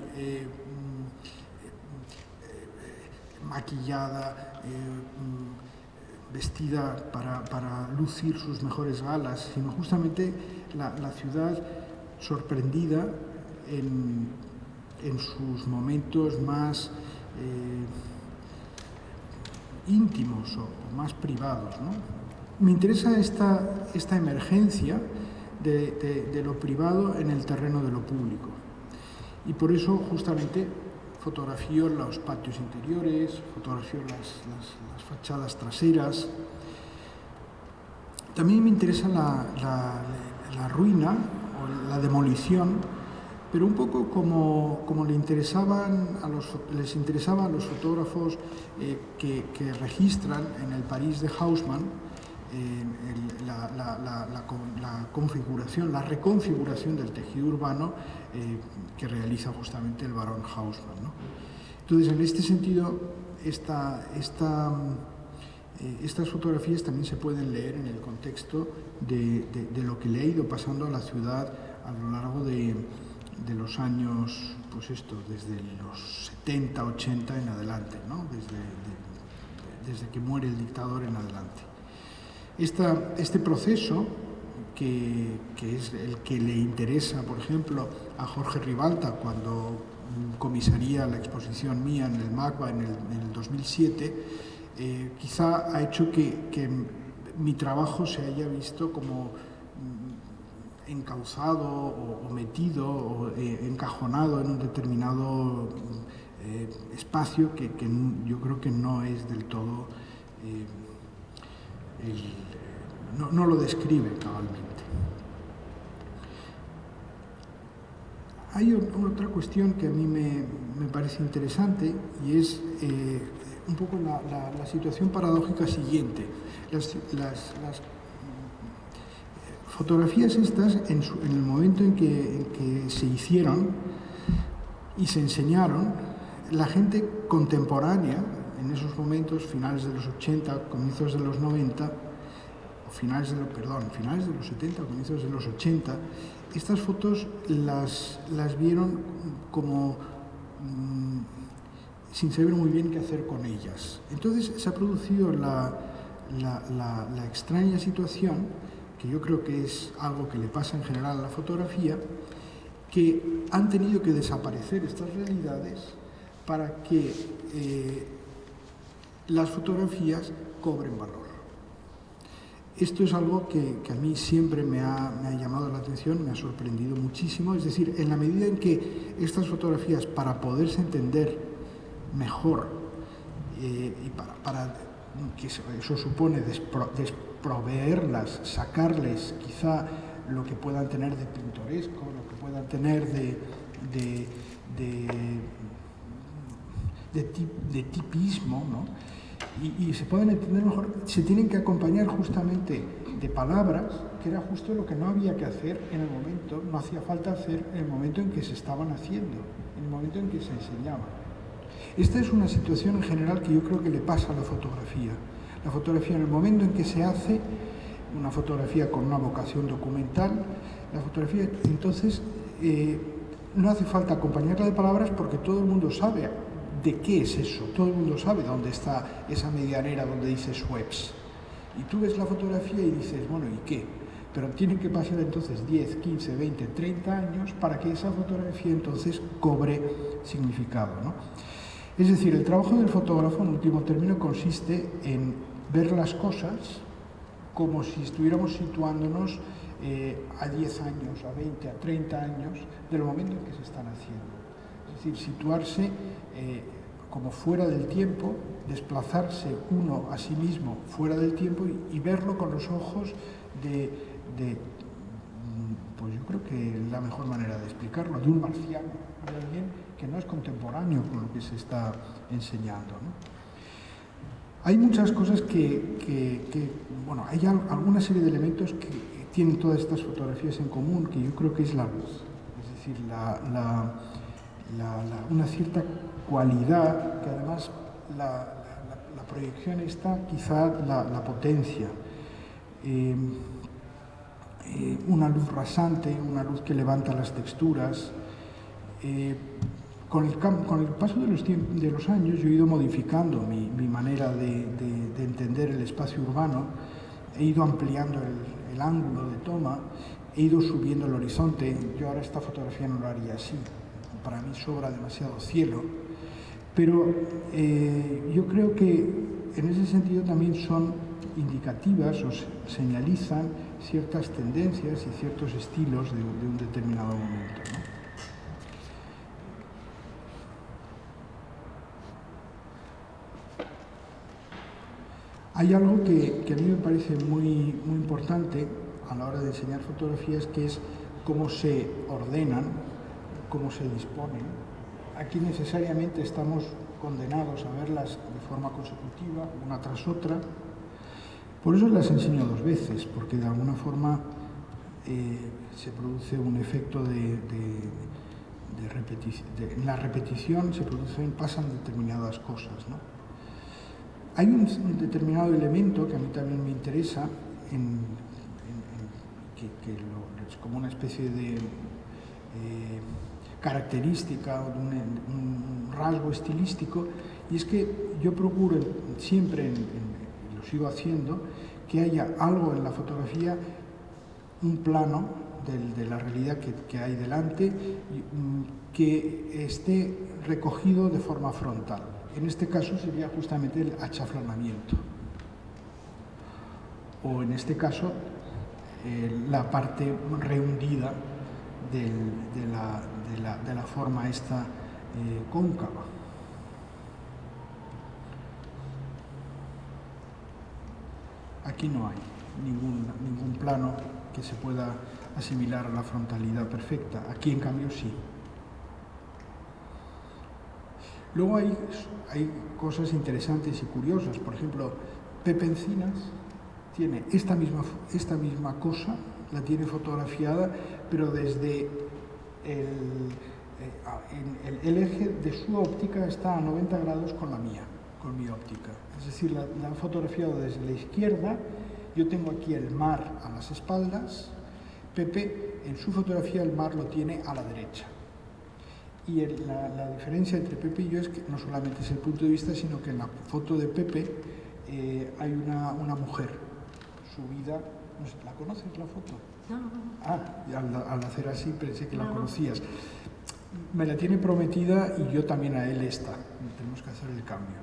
maquillada, vestida para lucir sus mejores galas, sino justamente la ciudad sorprendida en sus momentos más íntimos o más privados, ¿no? Me interesa esta emergencia de lo privado en el terreno de lo público, y por eso justamente fotografío los patios interiores, fotografío las fachadas traseras. También me interesa la ruina o la demolición, pero un poco como les interesaba a los fotógrafos que registran en el París de Haussmann la reconfiguración del tejido urbano que realiza justamente el barón Haussmann, ¿no? Entonces, en este sentido, estas fotografías también se pueden leer en el contexto de lo que le ha ido pasando a la ciudad a lo largo de los años, pues desde los 70, 80 en adelante, ¿no? Desde que muere el dictador en adelante. Este proceso, que es el que le interesa, por ejemplo, a Jorge Ribalta cuando comisaría la exposición mía en el MACBA en el 2007, quizá ha hecho que mi trabajo se haya visto como encauzado o metido o encajonado en un determinado espacio que yo creo que no es del todo, no lo describe cabalmente. Hay otra cuestión que a mí me parece interesante, y es un poco la situación paradójica siguiente. Las fotografías estas, en el momento en que se hicieron y se enseñaron, la gente contemporánea, en esos momentos, finales de los 80, comienzos de los 90, finales de los 70, comienzos de los 80, estas fotos las vieron como sin saber muy bien qué hacer con ellas. Entonces se ha producido la extraña situación, que yo creo que es algo que le pasa en general a la fotografía, que han tenido que desaparecer estas realidades para que las fotografías cobren valor. Esto es algo que a mí siempre me ha llamado la atención, me ha sorprendido muchísimo. Es decir, en la medida en que estas fotografías, para poderse entender mejor y para que eso supone desproveerlas, sacarles quizá lo que puedan tener de pintoresco, lo que puedan tener de tipismo, ¿no? Y se pueden entender mejor, se tienen que acompañar justamente de palabras, que era justo lo que no había que hacer en el momento, no hacía falta hacer en el momento en que se estaban haciendo, en el momento en que se enseñaban. Esta es una situación en general que yo creo que le pasa a la fotografía. La fotografía, en el momento en que se hace una fotografía con una vocación documental, la fotografía, entonces, no hace falta acompañarla de palabras porque todo el mundo sabe de qué es eso, todo el mundo sabe dónde está esa medianera donde dice Schweppes. Y tú ves la fotografía y dices, bueno, ¿y qué? Pero tienen que pasar entonces 10, 15, 20, 30 años para que esa fotografía entonces cobre significado, ¿no? Es decir, el trabajo del fotógrafo, en último término, consiste en ver las cosas como si estuviéramos situándonos a 10 años, a 20, a 30 años del momento en que se están haciendo. Es decir, situarse como fuera del tiempo, desplazarse uno a sí mismo fuera del tiempo y verlo con los ojos pues yo creo que la mejor manera de explicarlo, de un marciano, de alguien que no es contemporáneo con lo que se está enseñando, ¿no? Hay muchas cosas bueno, hay alguna serie de elementos que tienen todas estas fotografías en común, que yo creo que es la luz, es decir, una cierta cualidad, que además la proyección está quizá la potencia. Una luz rasante, una luz que levanta las texturas. Con el paso de los años yo he ido modificando mi manera de entender el espacio urbano, he ido ampliando el ángulo de toma, he ido subiendo el horizonte. Yo ahora esta fotografía no lo haría así, para mí sobra demasiado cielo, pero yo creo que en ese sentido también son indicativas o señalizan ciertas tendencias y ciertos estilos de un determinado momento, ¿no? Hay algo que a mí me parece muy importante a la hora de enseñar fotografías, que es cómo se ordenan, cómo se disponen. Aquí necesariamente estamos condenados a verlas de forma consecutiva, una tras otra. Por eso las enseño dos veces, porque de alguna forma se produce un efecto de repetición. En la repetición pasan determinadas cosas, ¿no? Hay un determinado elemento que a mí también me interesa, que es como una especie de característica o un rasgo estilístico, y es que yo procuro siempre, y lo sigo haciendo, que haya algo en la fotografía, un plano de la realidad que hay delante, que esté recogido de forma frontal. En este caso sería justamente el achaflanamiento, o en este caso la parte rehundida de la forma esta cóncava. Aquí no hay ningún plano que se pueda asimilar a la frontalidad perfecta. Aquí, en cambio, sí. Luego hay cosas interesantes y curiosas. Por ejemplo, Pepe Encinas tiene esta misma cosa la tiene fotografiada, pero desde el eje de su óptica está a 90 grados con la mía, con mi óptica. Es decir, la han fotografiado desde la izquierda. Yo tengo aquí el mar a las espaldas. Pepe, en su fotografía, el mar lo tiene a la derecha. Y la diferencia entre Pepe y yo es que no solamente es el punto de vista, sino que en la foto de Pepe hay una mujer subida. No sé, ¿la conoces la foto? No. Ah, al hacer así pensé que la conocías. Me la tiene prometida y yo también a él esta. Tenemos que hacer el cambio.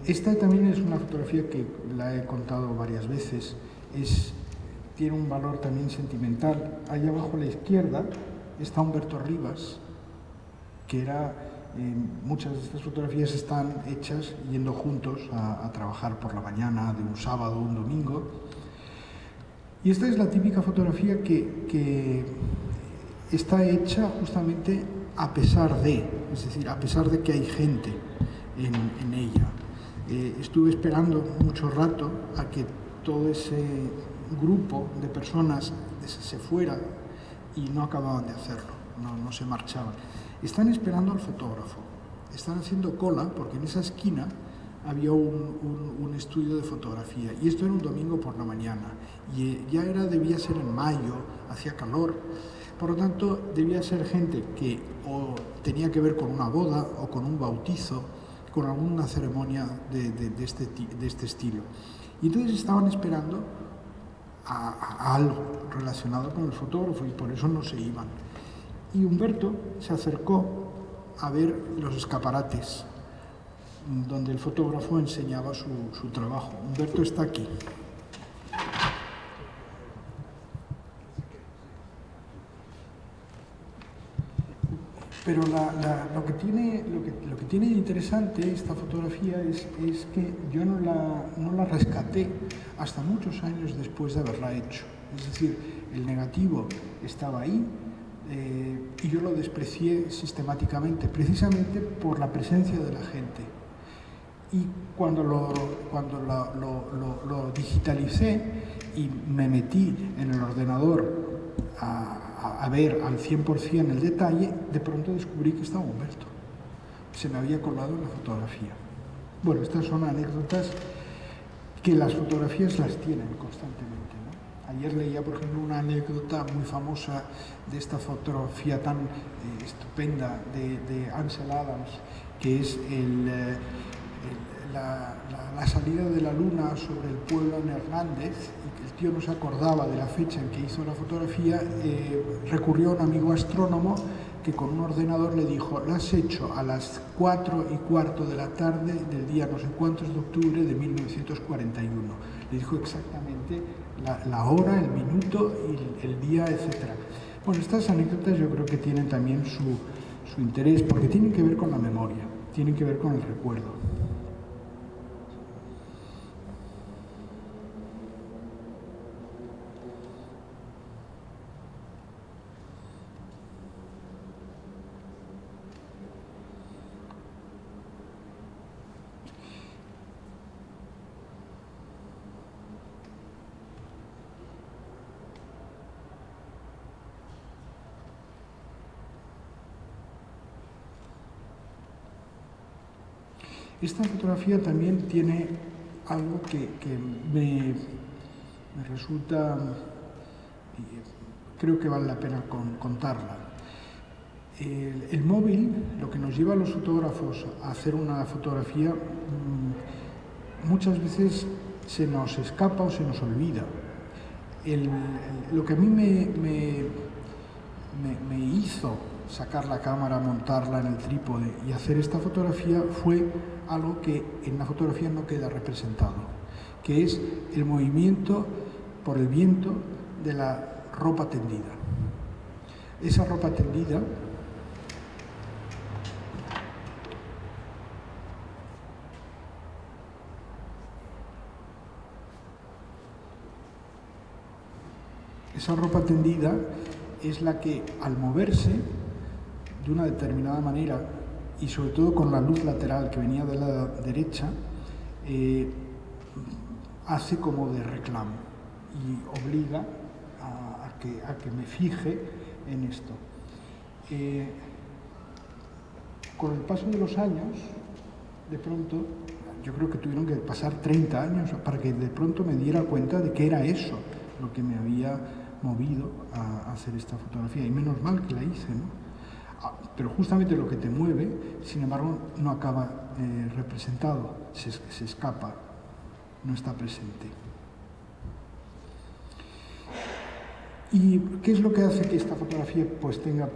Esta también es una fotografía que la he contado varias veces. Tiene un valor también sentimental. Ahí abajo a la izquierda está Humberto Rivas, que muchas de estas fotografías están hechas yendo juntos a trabajar por la mañana de un sábado o un domingo. Y esta es la típica fotografía que está hecha justamente a pesar de, es decir, a pesar de que hay gente en ella. Estuve esperando mucho rato a que todo ese grupo de personas se fuera y no acababan de hacerlo, no se marchaban. Están esperando al fotógrafo, están haciendo cola porque en esa esquina había un estudio de fotografía y esto era un domingo por la mañana y ya debía ser en mayo, hacía calor, por lo tanto debía ser gente que o tenía que ver con una boda o con un bautizo, con alguna ceremonia de este estilo. Y entonces estaban esperando a algo relacionado con el fotógrafo y por eso no se iban. Y Humberto se acercó a ver los escaparates donde el fotógrafo enseñaba su trabajo. Humberto está aquí. Pero lo que tiene de interesante esta fotografía es que yo no la rescaté hasta muchos años después de haberla hecho. Es decir, el negativo estaba ahí y yo lo desprecié sistemáticamente, precisamente por la presencia de la gente. Y cuando lo digitalicé y me metí en el ordenador a ver al 100% el detalle, de pronto descubrí que estaba Humberto. Se me había colado en la fotografía. Bueno, estas son anécdotas que las fotografías las tienen constantemente, ¿no? Ayer leía, por ejemplo, una anécdota muy famosa de esta fotografía tan estupenda de Ansel Adams, que es la salida de la luna sobre el pueblo en Hernández, y que el tío no se acordaba de la fecha en que hizo la fotografía. Recurrió a un amigo astrónomo que con un ordenador le dijo: la has hecho a las 4:15 de la tarde del día no sé cuántos de octubre de 1941. Le dijo exactamente la hora, el minuto, el día, etc. Bueno, estas anécdotas yo creo que tienen también su interés, porque tienen que ver con la memoria, tienen que ver con el recuerdo. Esta fotografía también tiene algo que me resulta, creo que vale la pena contarla. El móvil, lo que nos lleva a los fotógrafos a hacer una fotografía, muchas veces se nos escapa o se nos olvida. Lo que a mí me hizo sacar la cámara, montarla en el trípode y hacer esta fotografía fue algo que en la fotografía no queda representado, que es el movimiento por el viento de la ropa tendida. Esa ropa tendida es la que, al moverse de una determinada manera, y sobre todo con la luz lateral que venía de la derecha, hace como de reclamo y obliga a que me fije en esto. Con el paso de los años, de pronto, yo creo que tuvieron que pasar 30 años para que de pronto me diera cuenta de que era eso lo que me había movido a hacer esta fotografía, y menos mal que la hice, ¿no? Pero justamente lo que te mueve, sin embargo, no acaba representado, se escapa, no está presente. ¿Y qué es lo que hace que esta fotografía pues tenga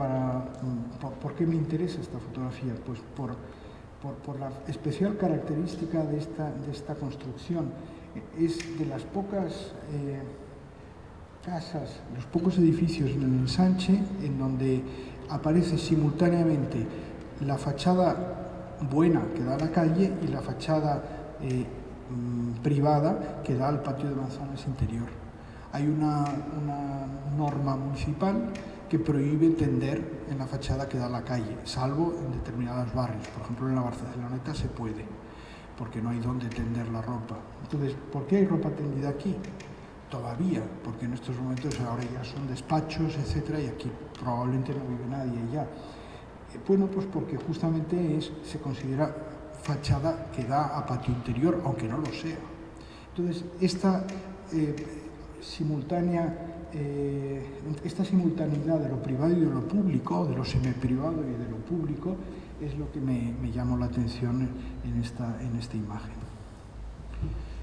¿por qué me interesa esta fotografía? Pues por la especial característica de esta construcción. Es de las pocas casas, los pocos edificios en el ensanche en donde aparece simultáneamente la fachada buena que da a la calle y la fachada privada que da al patio de manzanas interior. Hay una norma municipal que prohíbe tender en la fachada que da a la calle, salvo en determinados barrios. Por ejemplo, en la Barceloneta se puede, porque no hay dónde tender la ropa. Entonces, ¿por qué hay ropa tendida aquí? Todavía, porque en estos momentos ahora ya son despachos, etcétera, y aquí probablemente no vive nadie ya. Bueno, pues porque justamente se considera fachada que da a patio interior, aunque no lo sea. Entonces, esta simultaneidad de lo privado y de lo público, de lo semiprivado y de lo público, es lo que me llamó la atención en esta imagen.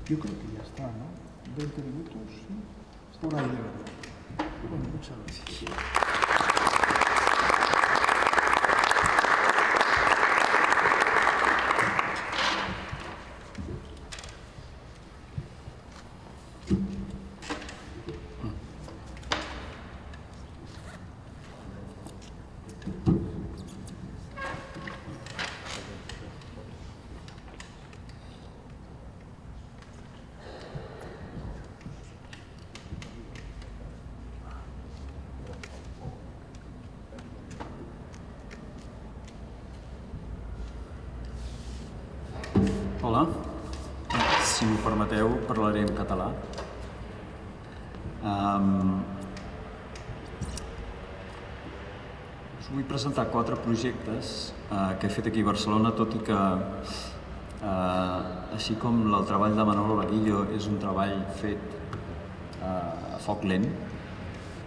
Yo creo que ya está, ¿no? 20 minutos, ¿sí? Por ahí de verdad. Bueno, muchas gracias. Hola, si m'ho permeteu parlaré en català. Us vull presentar 4 projectes que he fet aquí a Barcelona, tot i que, així com el treball de Manolo Laguillo és un treball fet a foc lent,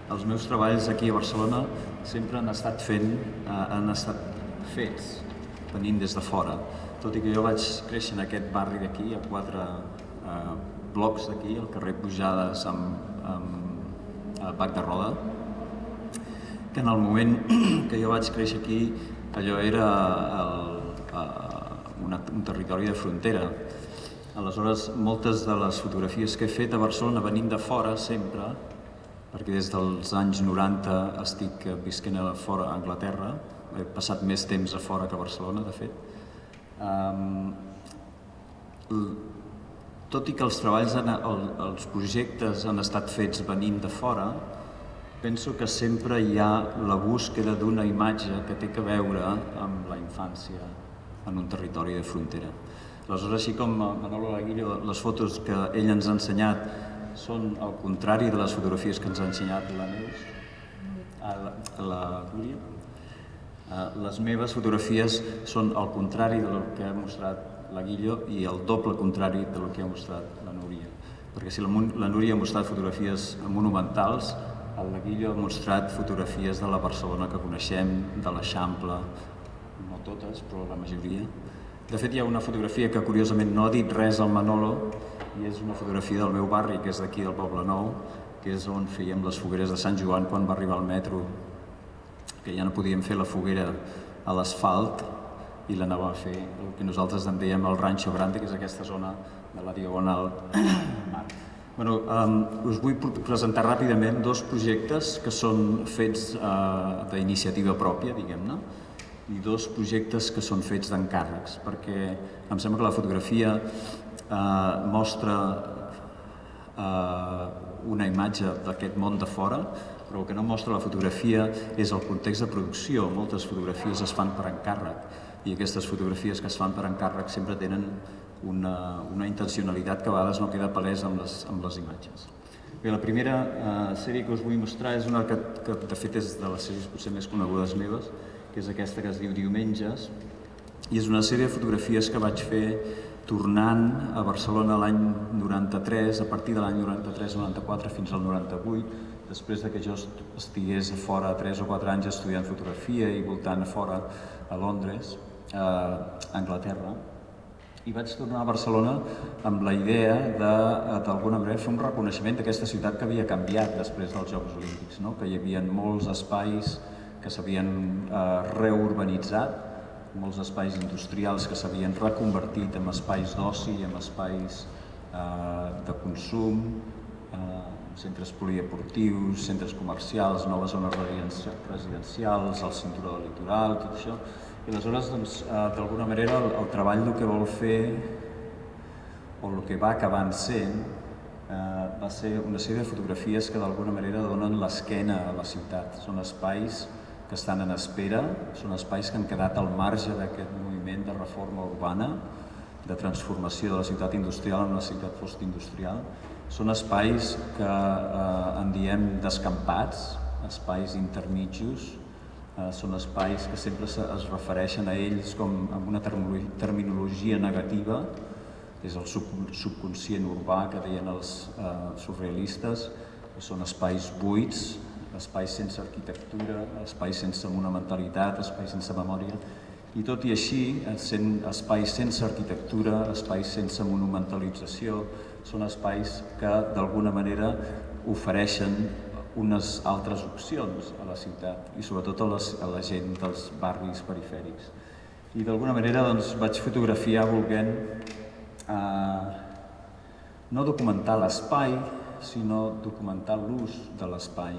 els meus treballs aquí a Barcelona sempre han estat fets venint des de fora. Tot i que jo vaig créixer en aquest barri d'aquí, a 4 blocs d'aquí, al carrer Pujades amb Bac de Roda, que en el moment que jo vaig créixer aquí, allò era un territori de frontera. Aleshores, moltes de les fotografies que he fet a Barcelona venint de fora sempre, perquè des dels anys 90 estic visquent a fora a Anglaterra, he passat més temps a fora que a Barcelona, de fet. Tot i que els treballs, els projectes han estat fets venint de fora, penso que sempre hi ha la búsqueda d'una imatge que té a veure amb la infància en un territori de frontera. Aleshores, així com Manolo Laguillo, les fotos que ell ens ha ensenyat són al contrari de les fotografies que ens ha ensenyat la Neus, la Núria. Les meves fotografies són al contrari del que ha mostrat Laguillo i el doble contrari del que ha mostrat la Núria. Perquè si la Núria ha mostrat fotografies monumentals, el Laguillo ha mostrat fotografies de la Barcelona que coneixem, de l'Eixample, no totes, però la majoria. De fet, hi ha una fotografia que curiosament no ha dit res al Manolo, i és una fotografia del meu barri, que és d'aquí del Poble Nou, que és on fèiem les fogueres de Sant Joan quan va arribar el metro, que ja no podíem fer la foguera a l'asfalt i l'anàvem a fer el que nosaltres en dèiem el Rancho Grande, que és aquesta zona de la Diagonal Mar. Us vull presentar ràpidament 2 projectes que són fets d'iniciativa pròpia, diguem-ne, i 2 projectes que són fets d'encàrrecs, perquè em sembla que la fotografia mostra una imatge d'aquest món de fora, però el que no mostra la fotografia és el context de producció. Moltes fotografies es fan per encàrrec. i aquestes fotografies que es fan per encàrrec sempre tenen una intencionalitat que a vegades no queda palès amb les imatges. Bé, la primera sèrie que us vull mostrar és una que de fet és de les sèries potser més conegudes meves, que és aquesta que es diu Diumenges, i és una sèrie de fotografies que vaig fer tornant a Barcelona l'any 93, a partir de l'any 93-94 fins al 98, després que jo estigués a fora 3 o 4 anys estudiant fotografia i voltant a fora a Londres, a Anglaterra, i vaig tornar a Barcelona amb la idea d'alguna manera fer un reconeixement d'aquesta ciutat que havia canviat després dels Jocs Olímpics, no? Que hi havia molts espais que s'havien reurbanitzat, molts espais industrials que s'havien reconvertit en espais d'oci, en espais de consum, centres poliesportius, centres comercials, noves zones residencials, el cinturó del litoral, tot això. I aleshores, doncs, d'alguna manera, el treball el que vol fer, o el que va acabant sent, va ser una sèrie de fotografies que d'alguna manera donen l'esquena a la ciutat. Són espais que estan en espera, són espais que han quedat al marge d'aquest moviment de reforma urbana, de transformació de la ciutat industrial en una ciutat postindustrial. Són espais que en diem descampats, espais intermitjos, són espais que sempre es refereixen a ells com amb una terminologia negativa, és el subconscient urbà que deien els surrealistes, que són espais buits, espais sense arquitectura, espais sense monumentalitat, espais sense memòria, i tot i així, sent espais sense arquitectura, espais sense monumentalització, són espais que d'alguna manera ofereixen unes altres opcions a la ciutat i sobretot a la gent dels barris perifèrics. I d'alguna manera doncs, vaig fotografiar volent no documentar l'espai, sinó documentar l'ús de l'espai,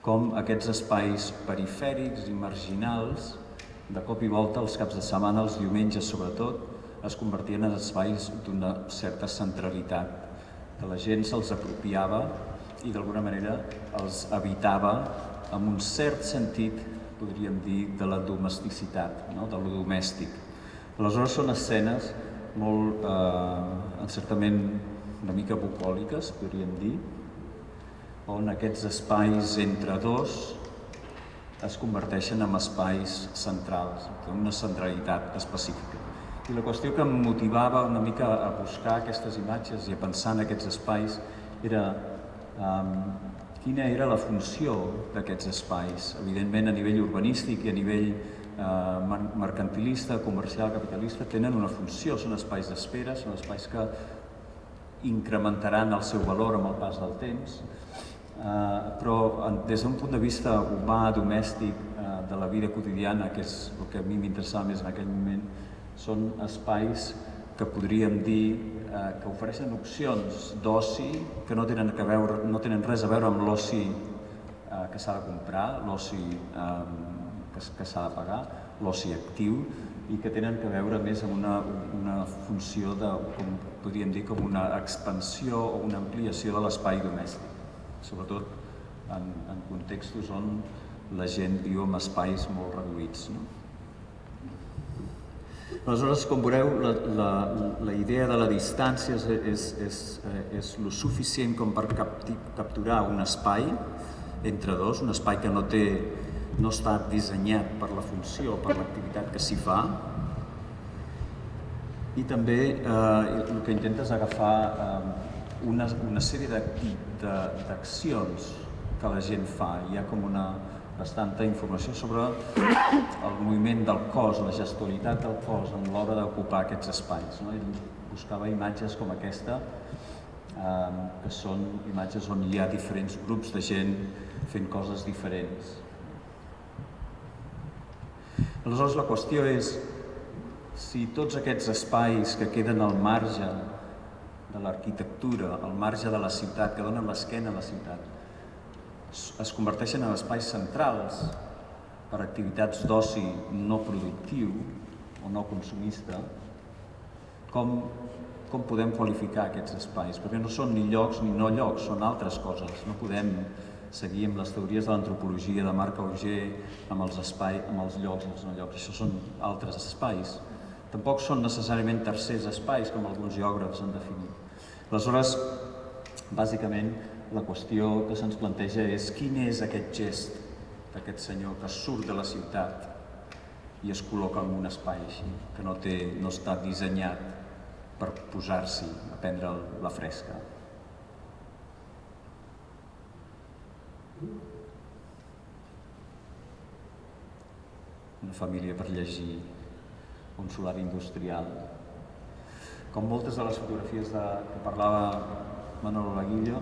com aquests espais perifèrics i marginals, de cop i volta, els caps de setmana, els diumenges sobretot, es convertien en espais d'una certa centralitat, que la gent se'ls apropiava i d'alguna manera els habitava amb un cert sentit, podríem dir, de la domesticitat, no? De lo domèstic. Aleshores són escenes molt, certament una mica bucòliques, podríem dir, on aquests espais entre dos es converteixen en espais centrals, amb una centralitat específica. I la qüestió que em motivava una mica a buscar aquestes imatges i a pensar en aquests espais era quina era la funció d'aquests espais, evidentment a nivell urbanístic i a nivell mercantilista, comercial, capitalista, tenen una funció, són espais d'espera, són espais que incrementaran el seu valor amb el pas del temps, però des d'un punt de vista humà, domèstic, de la vida quotidiana, que és el que a mi m'interessava més en aquell moment, són espais que podríem dir que ofereixen opcions d'oci que no tenen res a veure amb l'oci que s'ha de comprar, l'oci que s'ha de pagar, l'oci actiu, i que tenen a veure més amb una funció de, com podríem dir, com una expansió o una ampliació de l'espai domèstic, sobretot en contextos on la gent viu en espais molt reduïts, no? Aleshores, com veureu, la idea de la distància és lo suficient com per capturar un espai entre dos, un espai que no està dissenyat per la funció, per l'activitat que s'hi fa, i també el que intenta és agafar una sèrie d'accions que la gent fa. Hi ha com bastanta informació sobre el moviment del cos, la gestualitat del cos en l'hora d'ocupar aquests espais, no? Ell buscava imatges com aquesta, que són imatges on hi ha diferents grups de gent fent coses diferents. Aleshores, la qüestió és si tots aquests espais que queden al marge de l'arquitectura, al marge de la ciutat, que donen l'esquena a la ciutat, es converteixen en espais centrals per activitats d'oci no productiu o no consumista, com podem qualificar aquests espais? Perquè no són ni llocs ni no llocs, són altres coses. No podem seguir amb les teories de l'antropologia de Marc Augé, amb els espais, amb els llocs, els no llocs. Això són altres espais. Tampoc són necessàriament tercers espais, com alguns geògrafs han definit. Aleshores, bàsicament, la qüestió que se'ns planteja és quin és aquest gest d'aquest senyor que surt de la ciutat i es col·loca en un espai així, que no està dissenyat per posar-s'hi a prendre la fresca. Una família per llegir, un solar industrial. Com moltes de les fotografies que parlava Manolo Laguillo,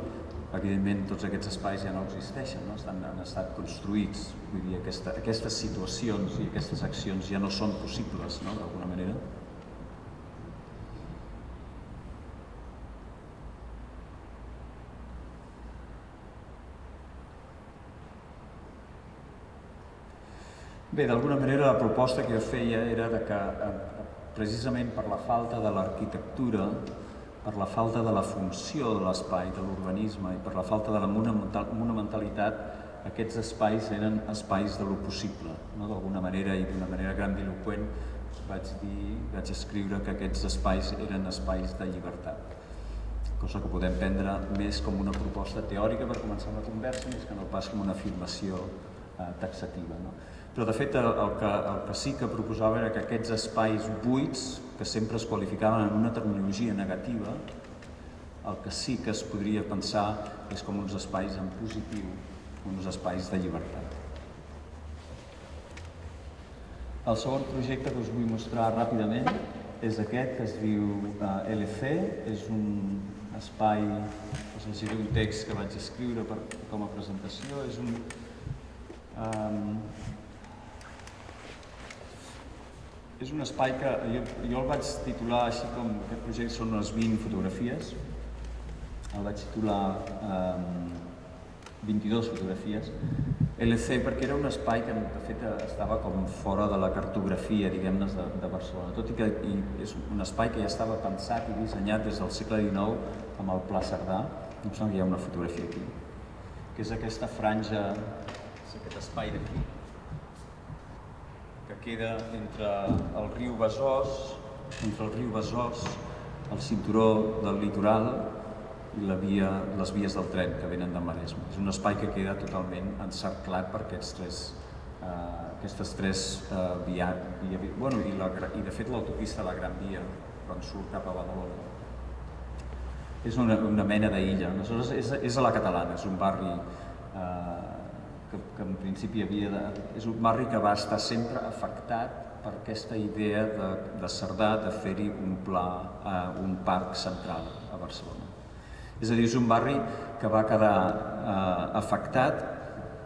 evidentment tots aquests espais ja no existeixen, no? Han estat construïts. Vull dir, aquestes situacions i aquestes accions ja no són possibles, no? D'alguna manera. Bé, d'alguna manera la proposta que jo feia era que precisament per la falta de l'arquitectura, per la falta de la funció de l'espai, de l'urbanisme i per la falta de la monumentalitat, aquests espais eren espais de lo possible. D'alguna manera i d'una manera grandiloqüent vaig escriure que aquests espais eren espais de llibertat, cosa que podem prendre més com una proposta teòrica per començar una conversa més que no pas com una afirmació taxativa. Però de fet el que sí que proposava era que aquests espais buits, que sempre es qualificaven en una terminologia negativa, el que sí que es podria pensar és com uns espais en positiu, uns espais de llibertat. El segon projecte que us vull mostrar ràpidament és aquest, que es diu LC, és un espai, us llegiré un text que vaig escriure com a presentació, és un espai que jo el vaig titular així com aquest projecte són unes 20 fotografies, el vaig titular 22 fotografies, LC, perquè era un espai que de fet estava com fora de la cartografia, diguem-ne, de Barcelona, tot i que és un espai que ja estava pensat i dissenyat des del segle XIX amb el Pla Cerdà. Em sembla que hi ha una fotografia aquí, que és aquesta franja, és aquest espai d'aquí, que queda entre el riu Besòs, el cinturó del litoral i les vies del tren que venen del Maresme. És un espai que queda totalment encerclat per aquestes tres vies. I de fet l'autopista de la Gran Via, quan surt cap a Badalona. És una mena d'illa. Aleshores, és a la catalana, és un barri que en principi és un barri que va estar sempre afectat per aquesta idea de Cerdà de fer-hi un parc central a Barcelona. És a dir, és un barri que va quedar afectat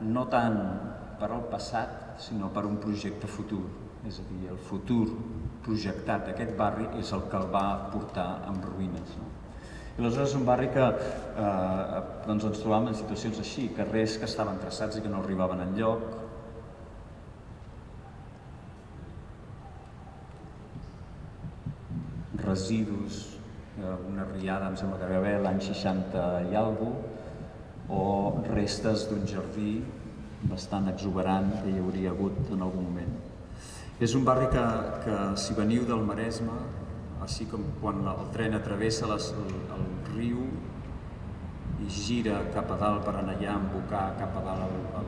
no tant per al passat, sinó per un projecte futur. És a dir, el futur projectat d'aquest barri és el que el va portar en ruïnes. I aleshores és un barri que ens trobàvem en situacions així, carrers que estaven traçats i que no arribaven enlloc, residus, una riada, em sembla que va haver l'any 60 i alguna cosa, o restes d'un jardí bastant exuberant que hi hauria hagut en algun moment. És un barri que si veniu del Maresme, així com quan el tren travessa el riu i gira cap a dalt per anar allà a embocar cap a dalt a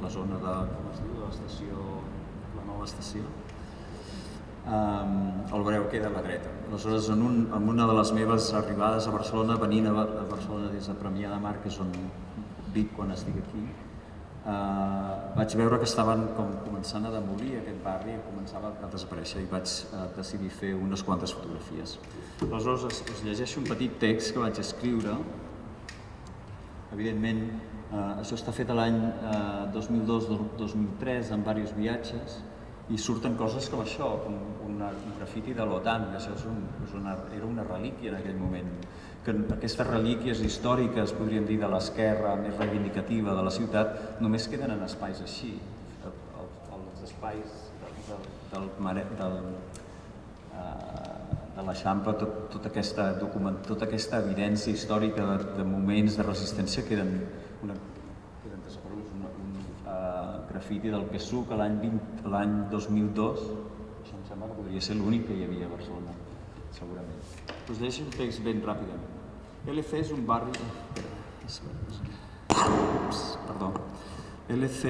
la zona de, com es diu, de l'estació, la nova estació, el veureu queda a la dreta. Aleshores, en una de les meves arribades a Barcelona, venint a Barcelona des de Premià de Mar, que és on vic quan estic aquí, vaig veure que estaven començant a demolir aquest barri i començava a desaparèixer i vaig decidir fer unes quantes fotografies. Aleshores, us llegeixo un petit text que vaig escriure. Evidentment, això està fet l'any 2002-2003 en diversos viatges i surten coses com això, com un grafiti de l'OTAN, que això era una relíquia en aquell moment. Que aquestes relíquies històriques, podríem dir, de l'esquerra més reivindicativa de la ciutat, només queden en espais així. Els espais de l'Eixample, tota aquesta evidència històrica de moments de resistència queden grafiti del PSUC l'any 2002, això em sembla que podria ser l'únic que hi havia a Barcelona, segurament. Us deixo el text ben ràpidament. LC és un barri... LC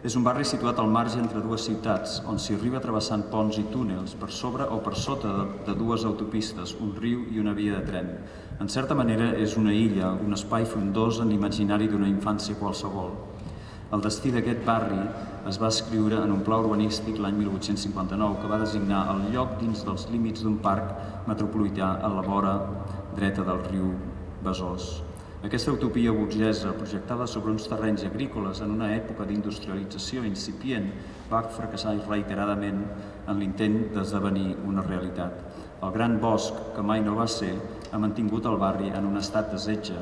és un barri situat al marge entre dues ciutats, on s'hi arriba travessant ponts i túnels per sobre o per sota de dues autopistes, un riu i una via de tren. En certa manera és una illa, un espai frondós en l'imaginari d'una infància qualsevol. El destí d'aquest barri es va escriure en un pla urbanístic l'any 1859 que va designar el lloc dins dels límits d'un parc metropolità a la vora dreta del riu Besòs. Aquesta utopia burgesa, projectada sobre uns terrenys agrícoles en una època d'industrialització incipient, va fracassar reiteradament en l'intent d'esdevenir una realitat. El gran bosc, que mai no va ser, ha mantingut el barri en un estat de setge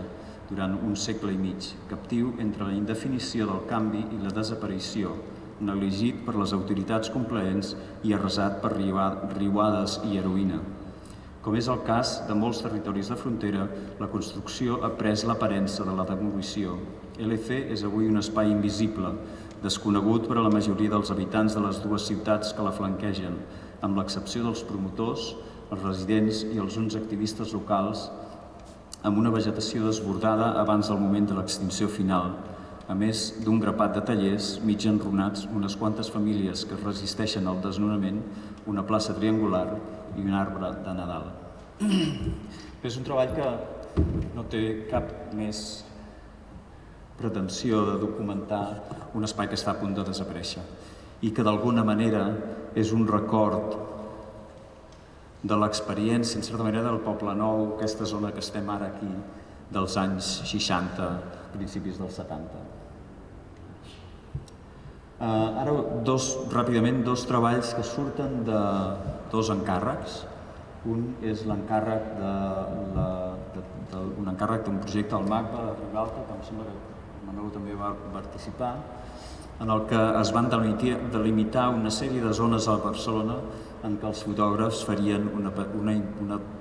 durant un segle i mig, captiu entre la indefinició del canvi i la desaparició, negligit per les autoritats complaents i arrasat per riuades i heroïna. Com és el cas de molts territoris de frontera, la construcció ha pres l'aparença de la demolició. LC és avui un espai invisible, desconegut per a la majoria dels habitants de les dues ciutats que la flanquegen, amb l'excepció dels promotors, els residents i els uns activistes locals, amb una vegetació desbordada abans del moment de l'extinció final, a més d'un grapat de tallers mig enrunats, unes quantes famílies que resisteixen al desnonament, una plaça triangular i un arbre de Nadal. És un treball que no té cap més pretensió de documentar un espai que està a punt de desaparèixer i que d'alguna manera és un record de l'experiència, en certa manera, del Poble Nou, aquesta zona que estem ara aquí, dels anys 60, principis dels 70. Ara, ràpidament, dos treballs que surten de dos encàrrecs. Un és l'encàrrec d'un projecte al MACBA de Ribalta, que em sembla que Manolo també va participar, en el que es van delimitar una sèrie de zones a Barcelona en què els fotògrafs farien un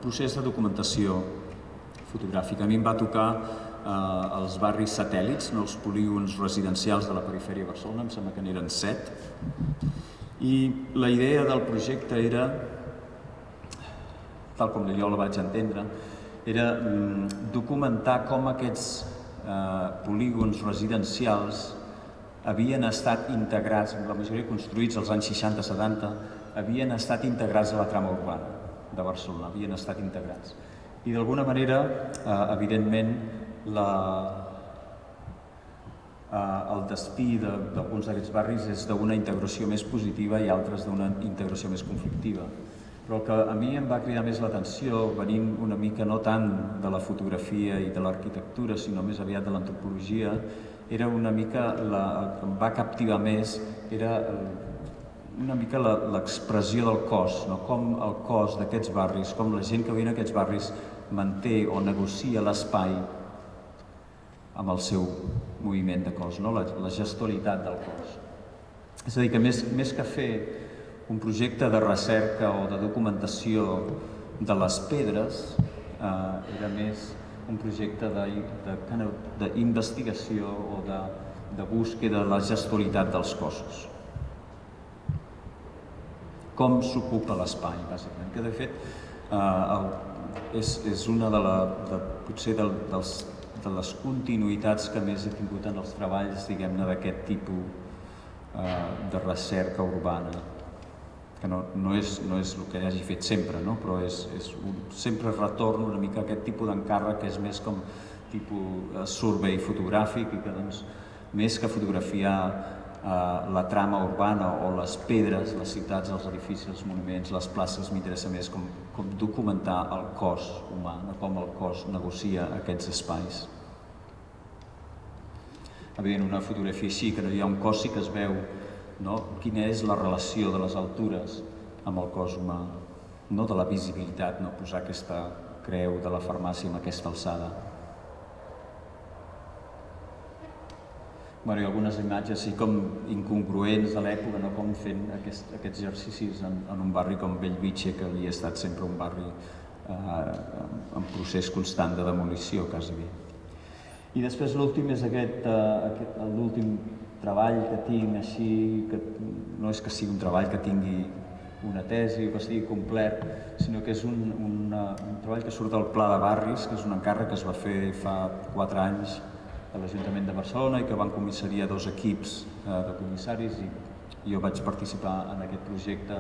procés de documentació fotogràfica. A mi em va tocar els barris satèl·lits, els polígons residencials de la perifèria de Barcelona, em sembla que n'eren 7. I la idea del projecte era, tal com jo la vaig entendre, era documentar com aquests polígons residencials havien estat integrats, la majoria construïts als anys 60-70, havien estat integrats a la trama urbana de Barcelona, havien estat integrats. I d'alguna manera, evidentment, el destí d'alguns d'aquests barris és d'una integració més positiva i altres d'una integració més conflictiva. Però el que a mi em va cridar més l'atenció, venint una mica no tant de la fotografia i de l'arquitectura, sinó més aviat de l'antropologia, era una mica, em va captivar més, era una mica l'expressió del cos, com el cos d'aquests barris, com la gent que viu en aquests barris manté o negocia l'espai amb el seu moviment de cos, la gestoritat del cos. És a dir, que més que fer un projecte de recerca o de documentació de les pedres, era més un projecte d'investigació o de búsqueda de la gestoritat dels cossos. Com s'ocupa l'espai, bàsicament, que de fet és una potser de les continuïtats que més he tingut en els treballs, diguem-ne, d'aquest tipus de recerca urbana, que no és el que hagi fet sempre, però sempre retorno una mica a aquest tipus d'encàrrec que és més com tipus survey fotogràfic i que, més que fotografiar la trama urbana o les pedres, les ciutats, els edificis, els monuments, les places, m'interessa més com documentar el cos humà, com el cos negocia aquests espais. Evident, una fotografia així, que no hi ha un cos, sí que es veu quina és la relació de les altures amb el cos humà, no de la visibilitat, posar aquesta creu de la farmàcia amb aquesta alçada. Hi ha algunes imatges així com incongruents de l'època, com fent aquests exercicis en un barri com Bellvitge, que havia estat sempre un barri en procés constant de demolició, quasi bé. I després l'últim és l'últim treball que tinc així, que no és que sigui un treball que tingui una tesi o que estigui complet, sinó que és un treball que surt del Pla de Barris, que és un encàrrec que es va fer fa 4 anys a l'Ajuntament de Barcelona i que van comissariar 2 equips de comissaris i jo vaig participar en aquest projecte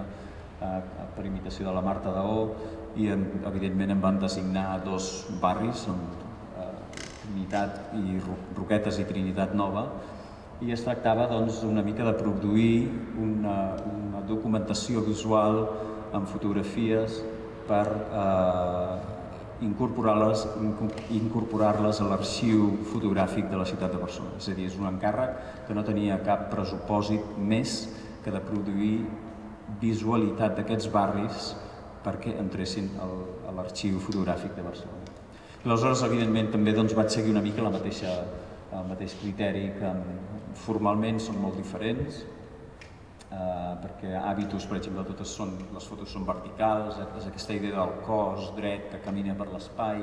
per imitació de la Marta Daó i evidentment em van designar 2 barris, Trinitat i Roquetes i Trinitat Nova, i es tractava doncs, una mica de produir una documentació visual amb fotografies per incorporar-les a l'arxiu fotogràfic de la ciutat de Barcelona. És a dir, és un encàrrec que no tenia cap pressupòsit més que de produir visualitat d'aquests barris perquè entressin a l'arxiu fotogràfic de Barcelona. Aleshores, evidentment, també vaig seguir una mica el mateix criteri que formalment són molt diferents, perquè hàbitus, per exemple, les fotos són verticals, és aquesta idea del cos dret que camina per l'espai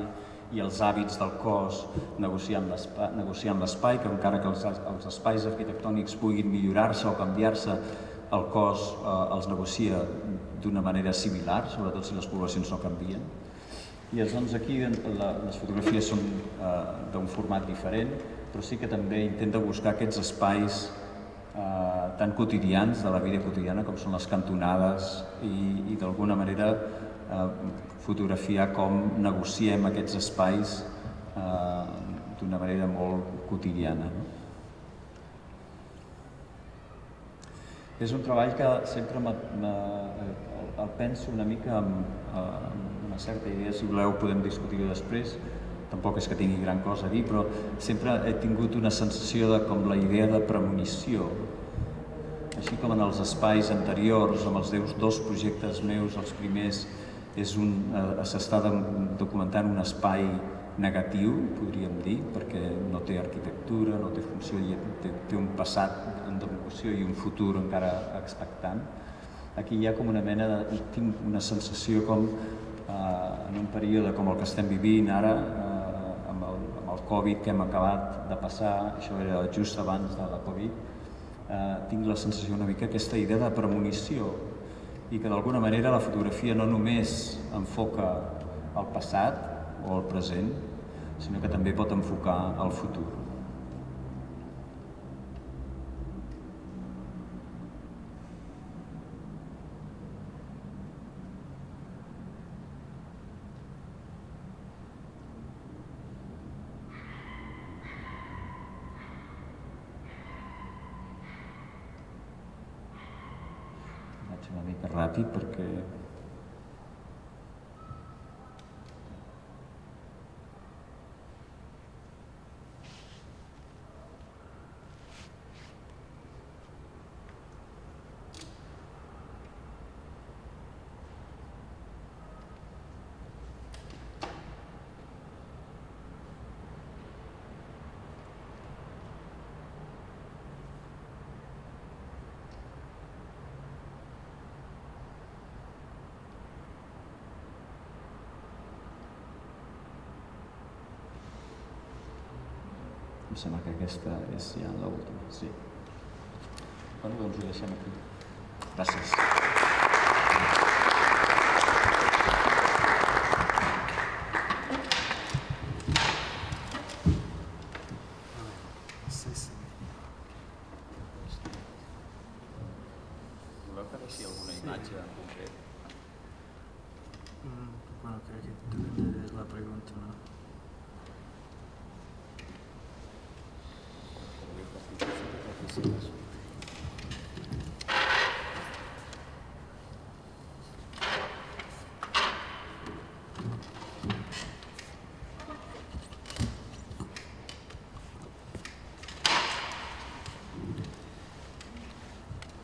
i els hàbits del cos negociant l'espai, que encara que els espais arquitectònics puguin millorar-se o canviar-se, el cos els negocia d'una manera similar, sobretot si les poblacions no canvien. I doncs aquí les fotografies són d'un format diferent, però sí que també intenta buscar aquests espais tan quotidians de la vida quotidiana com són les cantonades i d'alguna manera fotografiar com negociem aquests espais d'una manera molt quotidiana. És un treball que sempre el penso una mica amb una certa idea, si voleu podem discutir-ho després, tampoc és que tingui gran cosa a dir, però sempre he tingut una sensació de com la idea de premonició, així com en els espais anteriors, amb els 2 projectes meus, els primers, s'està documentant un espai negatiu, podríem dir, perquè no té arquitectura, no té funció, té un passat en devolució i un futur encara expectant. Aquí hi ha com una mena de... tinc una sensació com en un període com el que estem vivint ara, amb el Covid que hem acabat de passar, això era just abans de la Covid, tinc la sensació una mica aquesta idea de premonició i que d'alguna manera la fotografia no només enfoca el passat o el present, sinó que també pot enfocar el futur. Vaig una mica ràpid perquè... Em sembla que aquesta és ja l'última, sí. Bueno, doncs ho deixem aquí. Gràcies. Voleu que deixi alguna imatge en concret? Bueno, creo que depende de la pregunta, ¿no?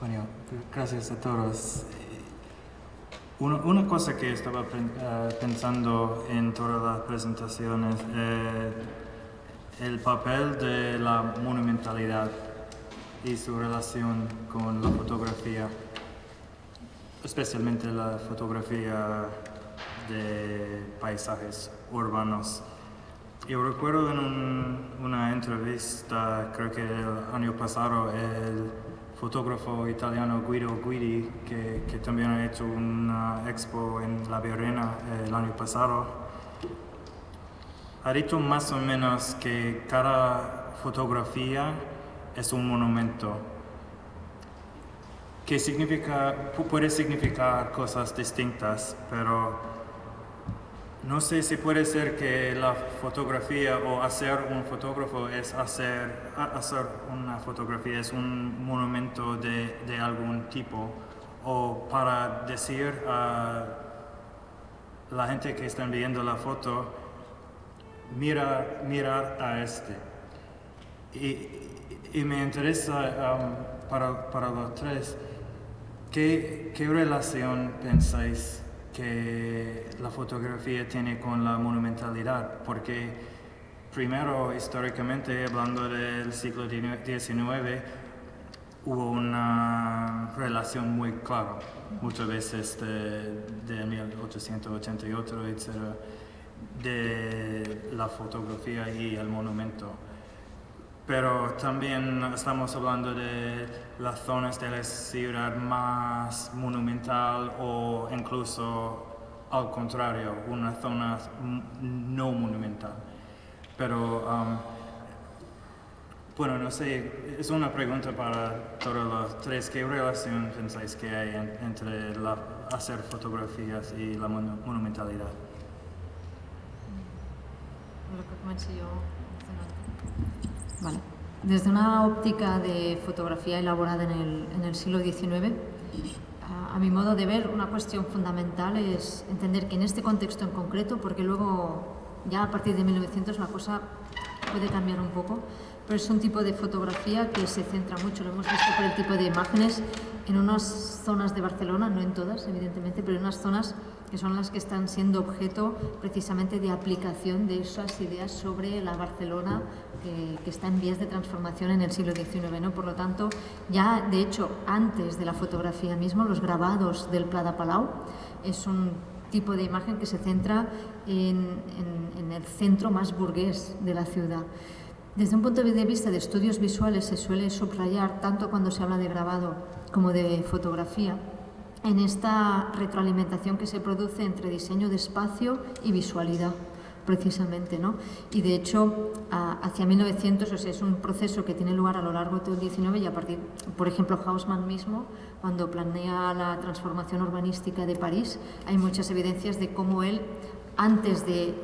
Bueno, gracias a todos. Una cosa que estaba pensando en todas las presentaciones, el papel de la monumentalidad y su relación con la fotografía, especialmente la fotografía de paisajes urbanos. Yo recuerdo en una entrevista, creo que el año pasado, el fotógrafo italiano Guido Guidi, que también ha hecho una expo en La Virrena el año pasado, ha dicho más o menos que cada fotografía es un monumento, que puede significar cosas distintas, pero no sé si puede ser que la fotografía o hacer un fotógrafo es hacer una fotografía es un monumento de algún tipo, o para decir a la gente que están viendo la foto, mirar a este. Y me interesa para los tres, ¿qué relación pensáis que la fotografía tiene con la monumentalidad? Porque primero, históricamente, hablando del siglo XIX, hubo una relación muy clara, muchas veces de 1888, etc., de la fotografía y el monumento. Pero también estamos hablando de las zonas de la ciudad más monumental o incluso al contrario, una zona no monumental. Pero, bueno, no sé, es una pregunta para todos los tres. ¿Qué relación pensáis que hay entre hacer fotografías y la monumentalidad? Lo que comencé yo. Vale. Desde una óptica de fotografía elaborada en el siglo XIX, a mi modo de ver, una cuestión fundamental es entender que en este contexto en concreto, porque luego ya a partir de 1900 la cosa puede cambiar un poco, pero es un tipo de fotografía que se centra mucho, lo hemos visto por el tipo de imágenes, en unas zonas de Barcelona, no en todas evidentemente, pero en unas zonas que son las que están siendo objeto precisamente de aplicación de esas ideas sobre la Barcelona que está en vías de transformación en el siglo XIX, ¿no? Por lo tanto, ya de hecho antes de la fotografía mismo, los grabados del Pla de Palau es un tipo de imagen que se centra en el centro más burgués de la ciudad. Desde un punto de vista de estudios visuales se suele subrayar, tanto cuando se habla de grabado como de fotografía, en esta retroalimentación que se produce entre diseño de espacio y visualidad, precisamente, ¿no? Y de hecho, hacia 1900, o sea, es un proceso que tiene lugar a lo largo de todo el XIX y a partir, por ejemplo, Haussmann mismo, cuando planea la transformación urbanística de París, hay muchas evidencias de cómo él, antes de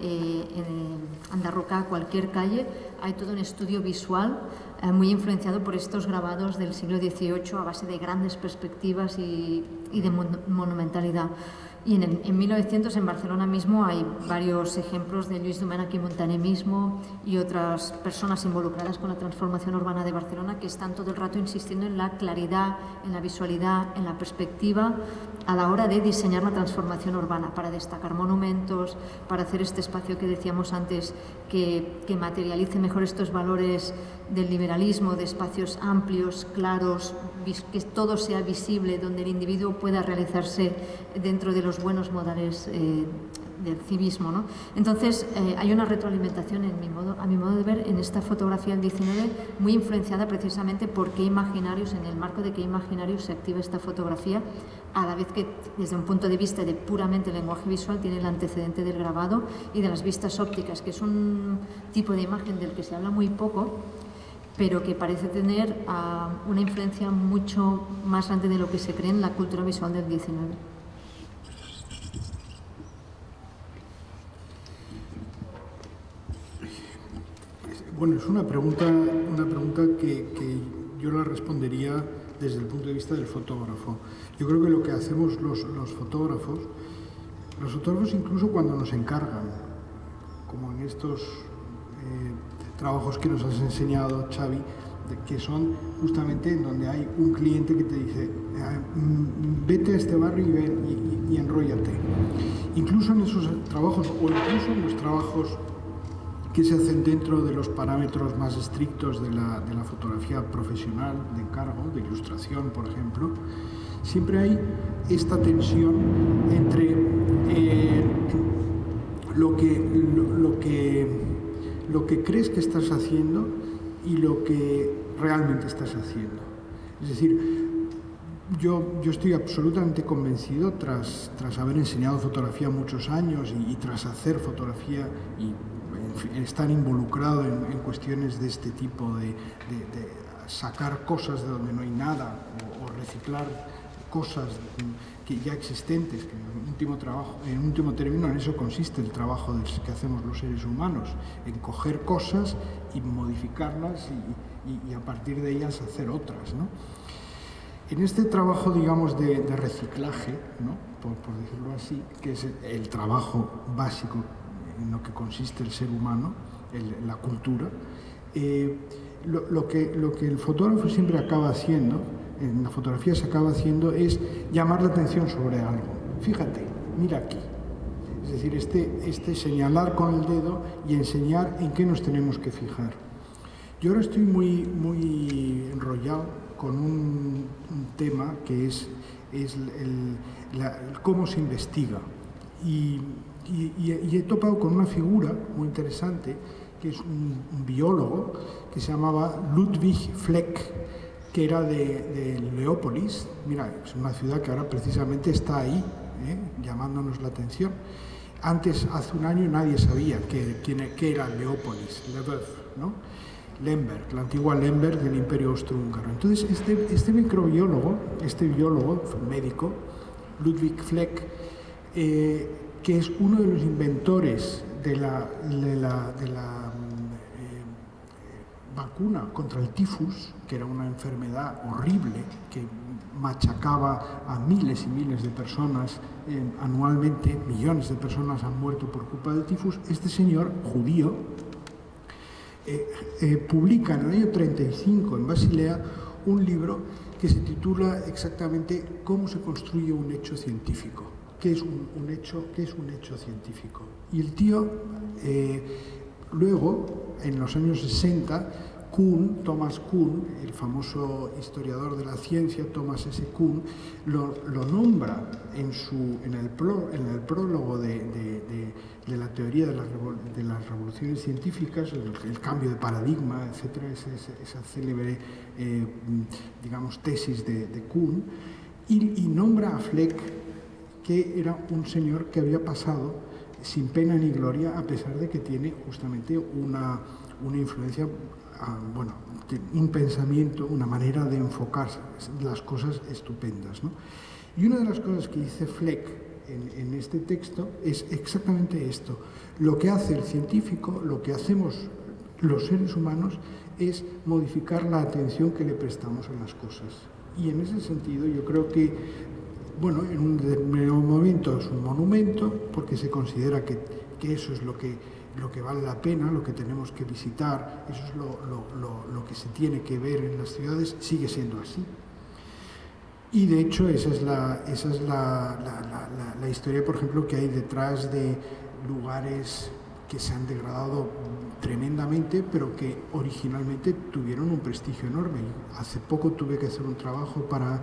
enderrocar cualquier calle, hay todo un estudio visual muy influenciado por estos grabados del siglo XVIII a base de grandes perspectivas y de monumentalidad. Y en 1900 en Barcelona mismo hay varios ejemplos de Lluís Domènech i Montaner mismo y otras personas involucradas con la transformación urbana de Barcelona que están todo el rato insistiendo en la claridad, en la visualidad, en la perspectiva a la hora de diseñar la transformación urbana, para destacar monumentos, para hacer este espacio que decíamos antes que materialice mejor estos valores del liberalismo, de espacios amplios, claros, que todo sea visible, donde el individuo pueda realizarse dentro de los buenos modales del civismo, ¿no? Entonces, hay una retroalimentación, a mi modo de ver, en esta fotografía del 19, muy influenciada precisamente por qué imaginarios, en el marco de qué imaginarios se activa esta fotografía, a la vez que, desde un punto de vista de puramente lenguaje visual, tiene el antecedente del grabado y de las vistas ópticas, que es un tipo de imagen del que se habla muy poco, pero que parece tener una influencia mucho más grande de lo que se cree en la cultura visual del 19. Bueno, es una pregunta que yo la respondería desde el punto de vista del fotógrafo. Yo creo que lo que hacemos los fotógrafos incluso cuando nos encargan, como en estos trabajos que nos has enseñado, Xavi, que son justamente en donde hay un cliente que te dice vete a este barrio y ven y enróllate. Incluso en esos trabajos, o incluso en los trabajos que se hacen dentro de los parámetros más estrictos de la fotografía profesional, de encargo, de ilustración, por ejemplo, siempre hay esta tensión entre lo que lo que crees que estás haciendo y lo que realmente estás haciendo. Es decir, yo estoy absolutamente convencido, tras haber enseñado fotografía muchos años y tras hacer fotografía y estar involucrado en cuestiones de este tipo, de sacar cosas de donde no hay nada o reciclar cosas que ya existentes, que en último término en eso consiste el trabajo que hacemos los seres humanos, en coger cosas y modificarlas y a partir de ellas hacer otras, ¿no? En este trabajo, digamos, de reciclaje, ¿no? por decirlo así, que es el trabajo básico en lo que consiste el ser humano, la cultura, lo que el fotógrafo siempre acaba haciendo, en la fotografía se acaba haciendo, es llamar la atención sobre algo. Fíjate, mira aquí. Es decir, este señalar con el dedo y enseñar en qué nos tenemos que fijar. Yo ahora estoy muy enrollado con un tema que es cómo se investiga. Y he topado con una figura muy interesante, que es un biólogo que se llamaba Ludwig Fleck, que era de Leópolis. Mira, es una ciudad que ahora precisamente está ahí, llamándonos la atención. Antes, hace un año, nadie sabía qué era Leópolis, ¿no? Lemberg, la antigua Lemberg del Imperio Austrohúngaro. Entonces, este biólogo médico, Ludwig Fleck, que es uno de los inventores de la vacuna contra el tifus, que era una enfermedad horrible que machacaba a miles y miles de personas anualmente, millones de personas han muerto por culpa del tifus. Este señor judío publica en el año 35 en Basilea un libro que se titula exactamente ¿Cómo se construye un hecho científico? ¿Qué es un hecho científico? Y el tío, luego, en los años 60, Thomas Kuhn, el famoso historiador de la ciencia, Thomas S. Kuhn, lo nombra en el prólogo de la teoría de las revoluciones científicas, el cambio de paradigma, etcétera, esa célebre, digamos, tesis de Kuhn, y nombra a Fleck, que era un señor que había pasado sin pena ni gloria, a pesar de que tiene justamente una influencia, un pensamiento, una manera de enfocar las cosas estupendas, ¿no? Y una de las cosas que dice Fleck en este texto es exactamente esto. Lo que hace el científico, lo que hacemos los seres humanos, es modificar la atención que le prestamos a las cosas. Y en ese sentido yo creo que, en un determinado momento es un monumento, porque se considera que eso es lo que vale la pena, lo que tenemos que visitar, eso es lo que se tiene que ver en las ciudades, sigue siendo así. Y de hecho esa es la historia, por ejemplo, que hay detrás de lugares que se han degradado tremendamente, pero que originalmente tuvieron un prestigio enorme. Hace poco tuve que hacer un trabajo para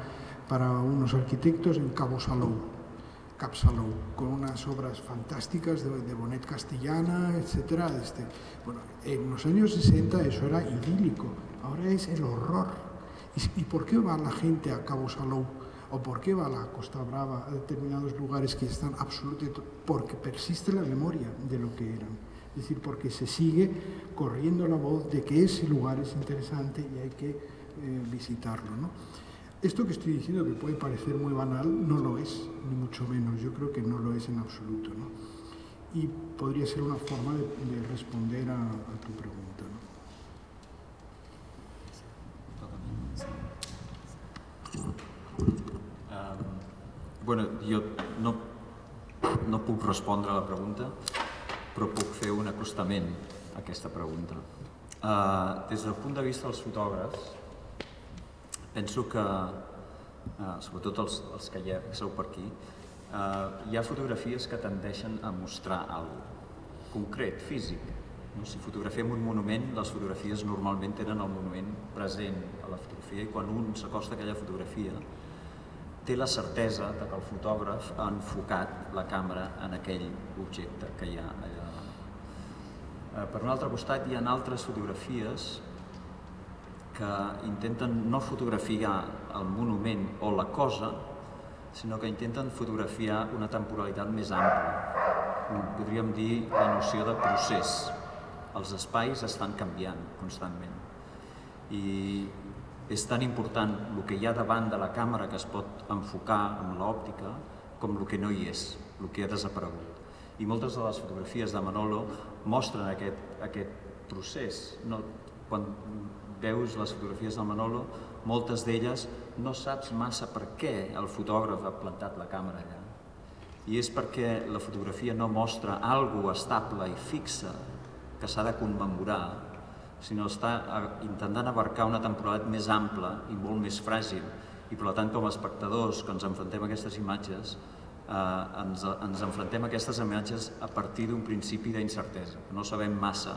unos arquitectos en Cabo Salou, con unas obras fantásticas de Bonet Castellana, etc. En los años 60 eso era idílico, ahora es el horror. ¿Y por qué va la gente a Cabo Salou? ¿O por qué va a la Costa Brava, a determinados lugares que están absolutamente? Porque persiste la memoria de lo que eran. Es decir, porque se sigue corriendo la voz de que ese lugar es interesante y hay que visitarlo, ¿no? Esto que estoy diciendo, que puede parecer muy banal, no lo es, ni mucho menos. Yo creo que no lo es en absoluto, ¿no? Y podría ser una forma de responder a tu pregunta, ¿no? Jo no puc respondre a la pregunta, però puc fer un acostament a aquesta pregunta. Des del punt de vista dels fotògrafs, penso que, sobretot els que ja sou per aquí, hi ha fotografies que tendeixen a mostrar alguna cosa concret, físic. Si fotografiem un monument, les fotografies normalment tenen el monument present a la fotografia i quan un s'acosta a aquella fotografia té la certesa que el fotògraf ha enfocat la càmera en aquell objecte que hi ha allà Per un altre costat, hi ha altres fotografies que intenten no fotografiar el monument o la cosa, sinó que intenten fotografiar una temporalitat més ampla. Podríem dir la noció de procés. Els espais estan canviant constantment. I és tan important el que hi ha davant de la càmera que es pot enfocar amb l'òptica com el que no hi és, el que ha desaparegut. I moltes de les fotografies de Manolo mostren aquest procés. Quan veus les fotografies de Manolo, moltes d'elles no saps massa per què el fotògraf ha plantat la càmera allà. I és perquè la fotografia no mostra alguna cosa estable i fixa que s'ha de commemorar, sinó està intentant abarcar una temporalitat més ampla i molt més fràgil. I per tant, com a espectadors que ens enfrontem a aquestes imatges, ens enfrontem a aquestes imatges a partir d'un principi d'incertesa. No sabem massa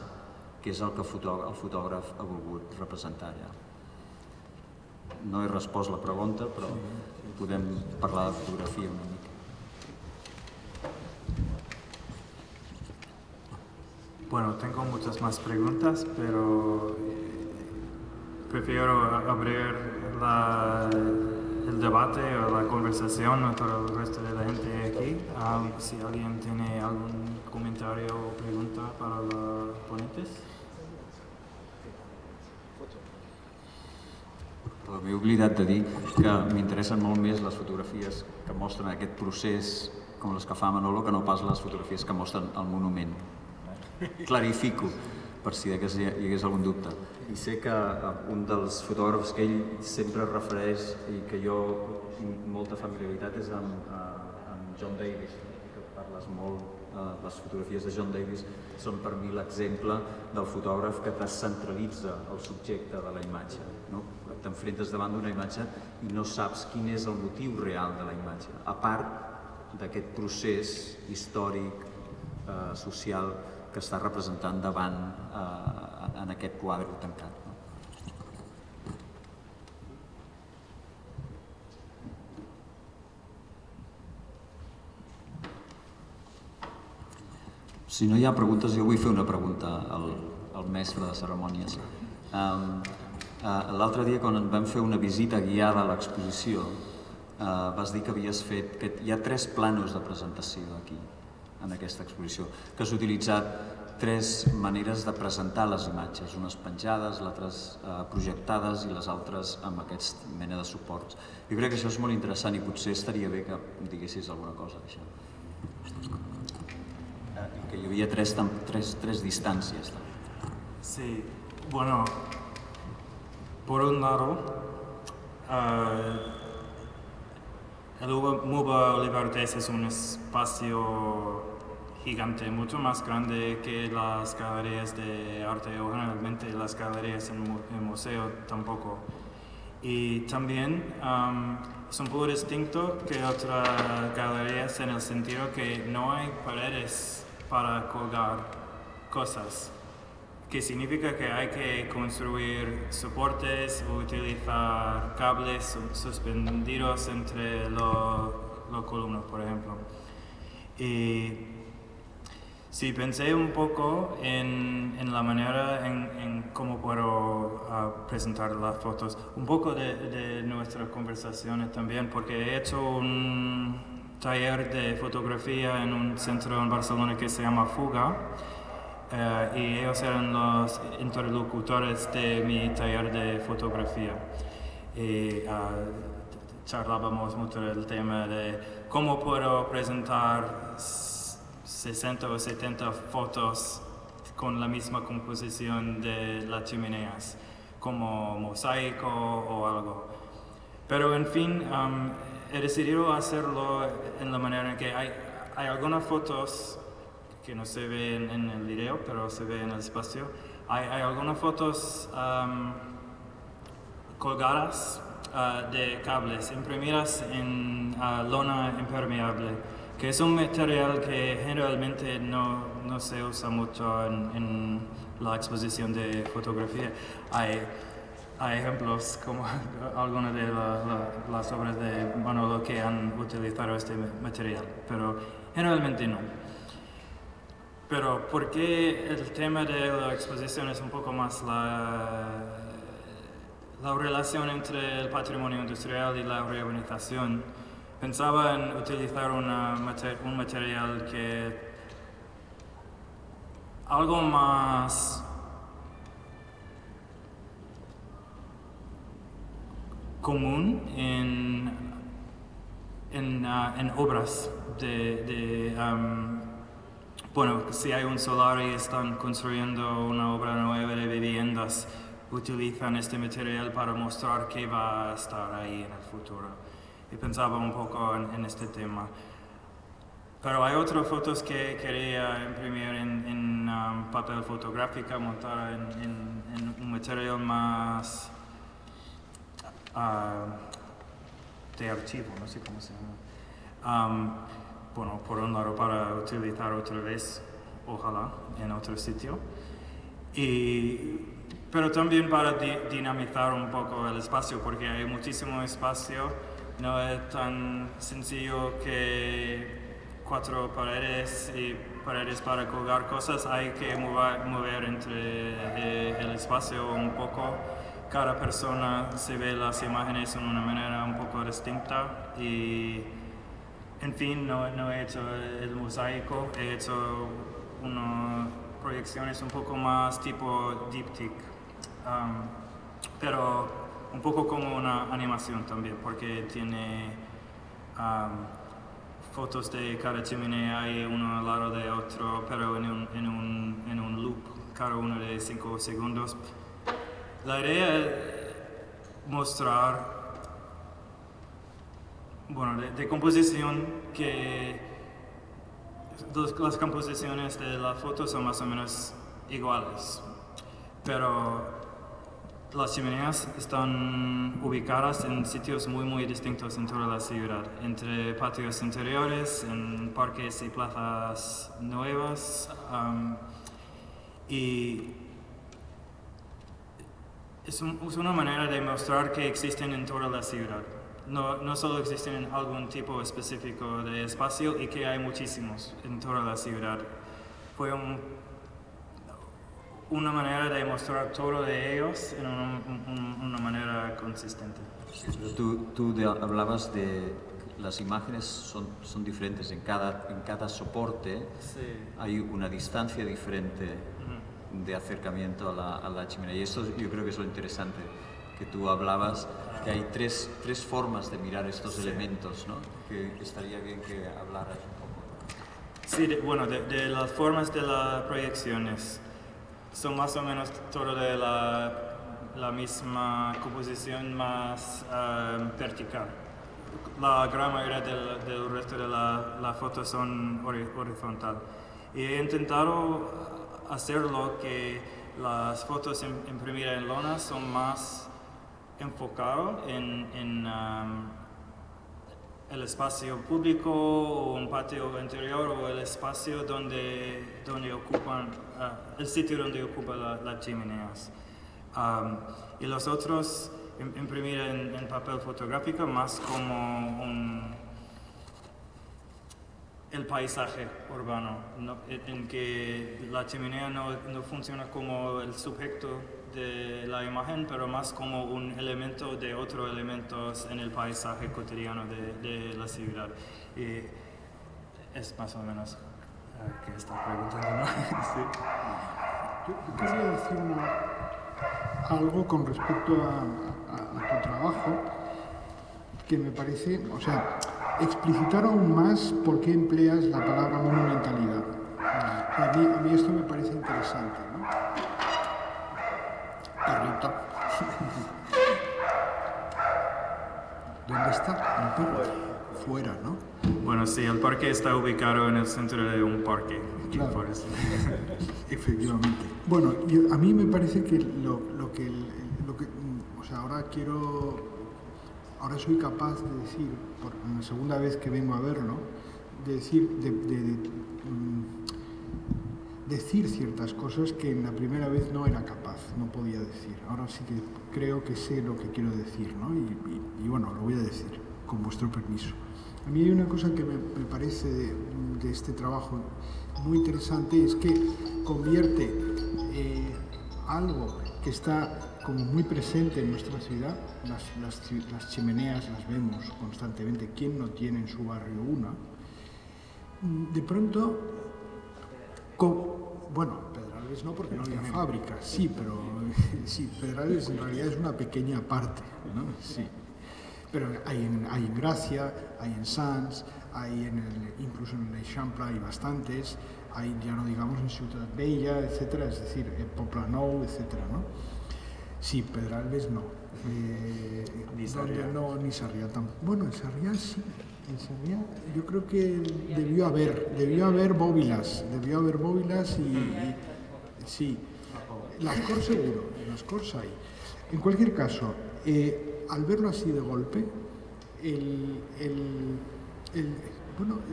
què és el que el fotògraf ha volgut representar allà. No he respost la pregunta, però podem parlar de fotografia una mica. Bueno, tengo muchas más preguntas, pero prefiero abrir el debate o la conversación a todo el resto de la gente aquí. Si alguien tiene algún comentario o pregunta para los ponentes. M'he oblidat de dir que m'interessen molt més les fotografies que mostren aquest procés com les que fa Manolo que no pas les fotografies que mostren el monument. Clarifico, per si hi hagués algun dubte. I sé que un dels fotògrafs que ell sempre refereix i que jo tinc molta familiaritat és amb John Davis, que parles molt. Les fotografies de John Davis són per mi l'exemple del fotògraf que descentralitza el subjecte de la imatge. T'enfrentes davant d'una imatge i no saps quin és el motiu real de la imatge, a part d'aquest procés històric, social, que està representant davant en aquest quadre tancat. Si no hi ha preguntes, jo vull fer una pregunta al mestre de cerimònies. L'altre dia, quan vam fer una visita guiada a l'exposició, vas dir que que hi ha 3 planos de presentació aquí, en aquesta exposició, que has utilitzat 3 maneres de presentar les imatges, unes penjades, l'altres projectades i les altres amb aquesta mena de suports. Jo crec que això és molt interessant i potser estaria bé que em diguessis alguna cosa d'això. Que hi havia 3 distàncies. Sí, bueno, por un lado, el MUBA Libertés es un espacio gigante, mucho más grande que las galerías de arte o generalmente las galerías en el museo tampoco. Y también es un poco distinto que otras galerías en el sentido que no hay paredes para colgar cosas, que significa que hay que construir soportes o utilizar cables suspendidos entre los columnas, por ejemplo. Y sí, pensé un poco en la manera en cómo puedo presentar las fotos, un poco de nuestras conversaciones también, porque he hecho un taller de fotografía en un centro en Barcelona que se llama Fuga, y ellos eran los interlocutores de mi taller de fotografía. Y charlábamos mucho del tema de cómo puedo presentar 60 o 70 fotos con la misma composición de las chimeneas, como mosaico o algo. Pero en fin, he decidido hacerlo en la manera en que hay algunas fotos que no se ven en el video, pero se ve en el espacio. Hay algunas fotos colgadas de cables, imprimidas en lona impermeable, que es un material que generalmente no se usa mucho en la exposición de fotografía. Hay ejemplos como algunas de las obras de Manolo que han utilizado este material, pero generalmente no. Pero ¿por qué el tema de la exposición es un poco más la relación entre el patrimonio industrial y la reurbanización? Pensaba en utilizar un material que algo más común en obras bueno, si hay un solar y están construyendo una obra nueva de viviendas, utilizan este material para mostrar que va a estar ahí en el futuro. Y pensaba un poco en este tema. Pero hay otras fotos que quería imprimir en papel fotográfico, montar en un material más de archivo, no sé cómo se llama. Bueno, por un lado para utilizar otra vez, ojalá, en otro sitio. Pero también para dinamizar un poco el espacio, porque hay muchísimo espacio. No es tan sencillo que 4 paredes y paredes para colgar cosas. Hay que mover entre el espacio un poco. Cada persona se ve las imágenes de una manera un poco distinta y en fin, no he hecho el mosaico, he hecho unas proyecciones un poco más tipo díptic, pero un poco como una animación también, porque tiene fotos de cada chimenea y uno al lado de otro, pero en un loop, cada uno de 5 segundos. La idea es mostrar, bueno, de composición, que las composiciones de la foto son más o menos iguales, pero las chimeneas están ubicadas en sitios muy distintos en toda la ciudad, entre patios interiores, en parques y plazas nuevas, y es una manera de mostrar que existen en toda la ciudad. No solo existen en algún tipo específico de espacio y que hay muchísimos en toda la ciudad. Fue una manera de mostrar todo de ellos en una manera consistente. Tú hablabas de las imágenes son diferentes en cada soporte. Sí. Hay una distancia diferente de acercamiento a la chimenea, y esto yo creo que es lo interesante, que tú hablabas que hay tres formas de mirar estos elementos, ¿no? Que estaría bien que hablaras un poco. Sí, de las formas de las proyecciones son más o menos todo de la misma composición, más vertical. La gran mayoría del resto de la foto son horizontal. Y he intentado hacerlo que las fotos imprimidas en lona son más enfocadas en el espacio público o un patio interior o el espacio donde ocupan, el sitio donde ocupan las chimeneas. Y los otros imprimir en papel fotográfico más como el paisaje urbano, en que la chimenea no funciona como el sujeto de la imagen, pero más como un elemento de otros elementos en el paisaje cotidiano de la ciudad. Y es más o menos que está preguntando, ¿no? Sí. Yo quería decir algo con respecto a tu trabajo, que me parece, o sea, explicitar aún más por qué empleas la palabra monumentalidad. A mí esto me parece interesante, ¿no? Perrito. ¿Dónde está el perro? Fuera, ¿no? Bueno, sí, el parque está ubicado en el centro de un parque. Claro. Por eso. Efectivamente. Bueno, a mí me parece que lo que o sea, ahora soy capaz de decir, por la segunda vez que vengo a verlo, de decir ciertas cosas que en la primera vez no era capaz, no podía decir. Ahora sí que creo que sé lo que quiero decir, ¿no? Y bueno, lo voy a decir, con vuestro permiso. A mí hay una cosa que me parece de este trabajo muy interesante, es que convierte algo que está como muy presente en nuestra ciudad, las chimeneas las vemos constantemente, ¿quién no tiene en su barrio una? De pronto, bueno, Pedralbes no, porque no había fábrica, sí, pero sí, Pedralbes en realidad es una pequeña parte, ¿no? Sí. Pero hay en Gracia, hay en Sants, incluso en el Eixample hay bastantes, hay, ya no digamos, en Ciutat Bella, etcétera, es decir, en Poblenou, etcétera, ¿no? Sí, Pedralbes no. Ni Sarriá. No, ni Sarriá tampoco. Bueno, en Sarriá sí. En Sarriá yo creo que debió haber bóbilas y sí. Las Corts seguro, las Corts hay. En cualquier caso, al verlo así de golpe, el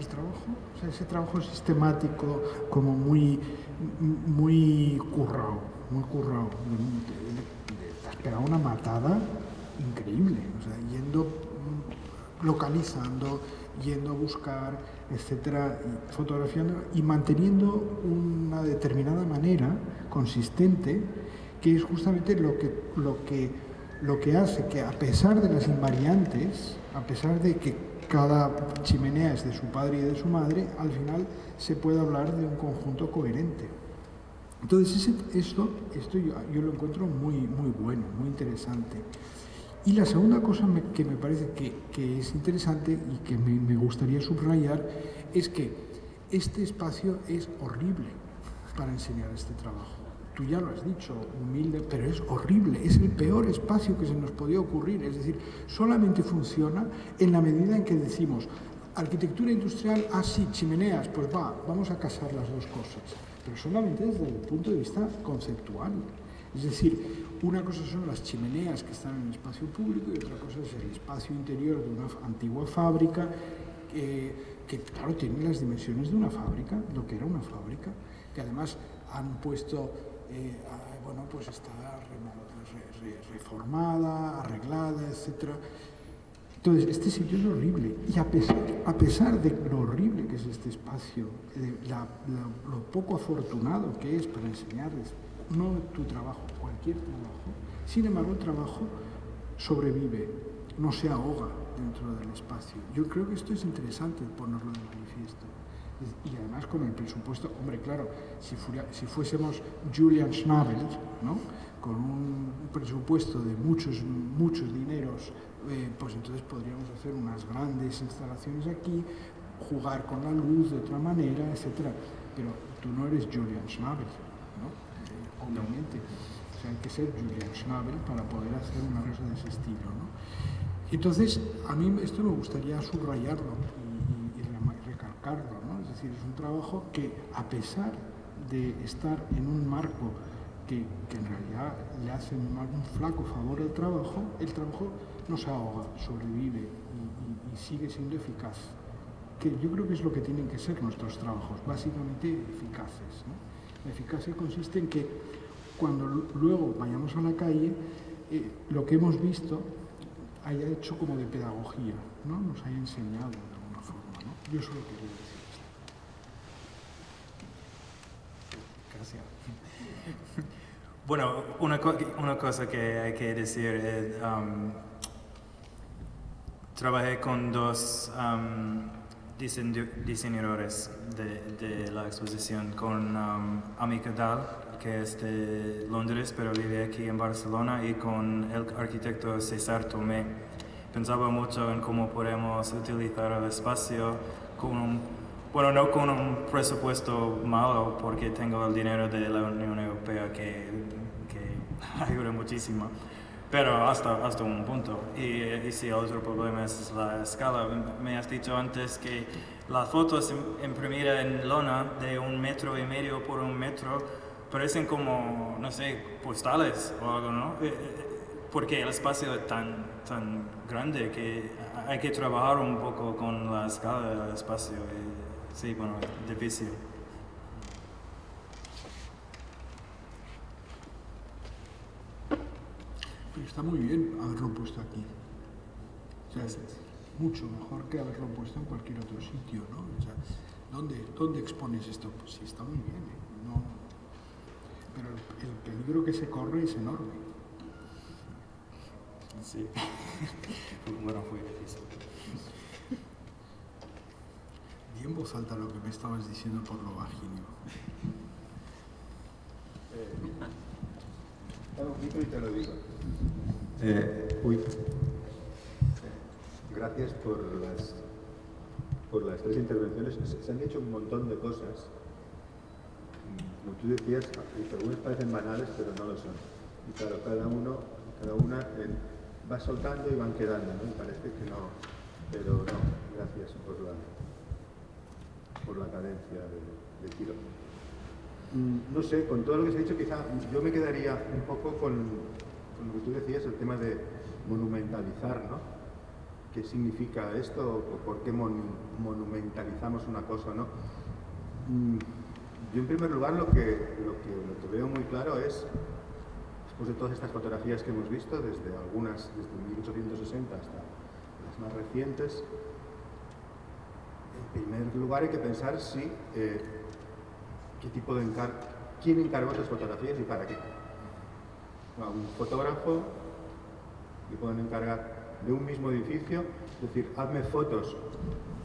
trabajo, o sea, ese trabajo sistemático, como muy currado, te has pegado una matada increíble, o sea, localizando, yendo a buscar, etcétera, y fotografiando y manteniendo una determinada manera consistente, que es justamente lo que hace que, a pesar de las invariantes, a pesar de que cada chimenea es de su padre y de su madre, al final se puede hablar de un conjunto coherente. Entonces, esto yo lo encuentro muy bueno, muy interesante. Y la segunda cosa que me parece que es interesante y que me gustaría subrayar es que este espacio es horrible para enseñar este trabajo. Tú ya lo has dicho, humilde, pero es horrible, es el peor espacio que se nos podía ocurrir. Es decir, solamente funciona en la medida en que decimos arquitectura industrial, sí, chimeneas, pues vamos a casar las dos cosas, pero solamente desde el punto de vista conceptual. Es decir, una cosa son las chimeneas que están en el espacio público y otra cosa es el espacio interior de una antigua fábrica que claro, tiene las dimensiones de una fábrica, lo que era una fábrica, que además han puesto, pues está reformada, arreglada, etc. Entonces, este sitio es horrible y a pesar de lo horrible que es este espacio, lo poco afortunado que es para enseñarles, no tu trabajo, cualquier trabajo, sin embargo el trabajo sobrevive, no se ahoga dentro del espacio. Yo creo que esto es interesante ponerlo de manifiesto. Y además con el presupuesto, hombre, claro, si fuésemos Julian Schnabel, ¿no?, con un presupuesto de muchos dineros, pues entonces podríamos hacer unas grandes instalaciones aquí, jugar con la luz de otra manera, etc. Pero tú no eres Julian Schnabel, ¿no? Obviamente. O sea, hay que ser Julian Schnabel para poder hacer una cosa de ese estilo, ¿no? Entonces, a mí esto me gustaría subrayarlo y recalcarlo, ¿no? Es decir, es un trabajo que, a pesar de estar en un marco que en realidad le hace un flaco favor al trabajo, el trabajo no se ahoga, sobrevive y sigue siendo eficaz. Que yo creo que es lo que tienen que ser nuestros trabajos, básicamente eficaces, ¿no? La eficacia consiste en que cuando luego vayamos a la calle, lo que hemos visto haya hecho como de pedagogía, ¿no? Nos haya enseñado de alguna forma, ¿no? Yo solo quería decir esto. Gracias. Bueno, una cosa que hay que decir es, trabajé con dos diseñadores de la exposición, con Ami Cadal, que es de Londres pero vive aquí en Barcelona, y con el arquitecto César Tomé. Pensaba mucho en cómo podemos utilizar el espacio no con un presupuesto malo, porque tengo el dinero de la Unión Europea que ayuda muchísimo, pero hasta un punto. Y si el otro problema es la escala. Me has dicho antes que las fotos imprimidas en lona de 1,5 metros por 1 metro parecen como, no sé, postales o algo, ¿no? Porque el espacio es tan grande que hay que trabajar un poco con la escala del espacio. Sí, bueno, es difícil. Pero está muy bien haberlo puesto aquí. Gracias. mucho mejor que haberlo puesto en cualquier otro sitio, ¿no? O sea, ¿dónde expones esto? Pues sí, está muy bien, ¿eh? No, pero el peligro que se corre es enorme. Sí, bueno, fue difícil. Di en voz alta lo que me estabas diciendo por lo bajinio. Dame un micro y te lo digo. Gracias por las 3 intervenciones. Se han hecho un montón de cosas. Como tú decías, algunas parecen banales, pero no lo son. Y claro, cada una va soltando y van quedando, ¿no? Y parece que no, pero no. Gracias por la cadencia de tiro. No sé, con todo lo que se ha dicho, quizá yo me quedaría un poco con lo que tú decías, el tema de monumentalizar, ¿no? ¿Qué significa esto? ¿O por qué monumentalizamos una cosa, no? Yo, en primer lugar, lo que veo muy claro es, después de todas estas fotografías que hemos visto, desde 1860 hasta las más recientes, en primer lugar hay que pensar si qué tipo de quién encargó esas fotografías y para qué. A un fotógrafo le pueden encargar de un mismo edificio, es decir, hazme fotos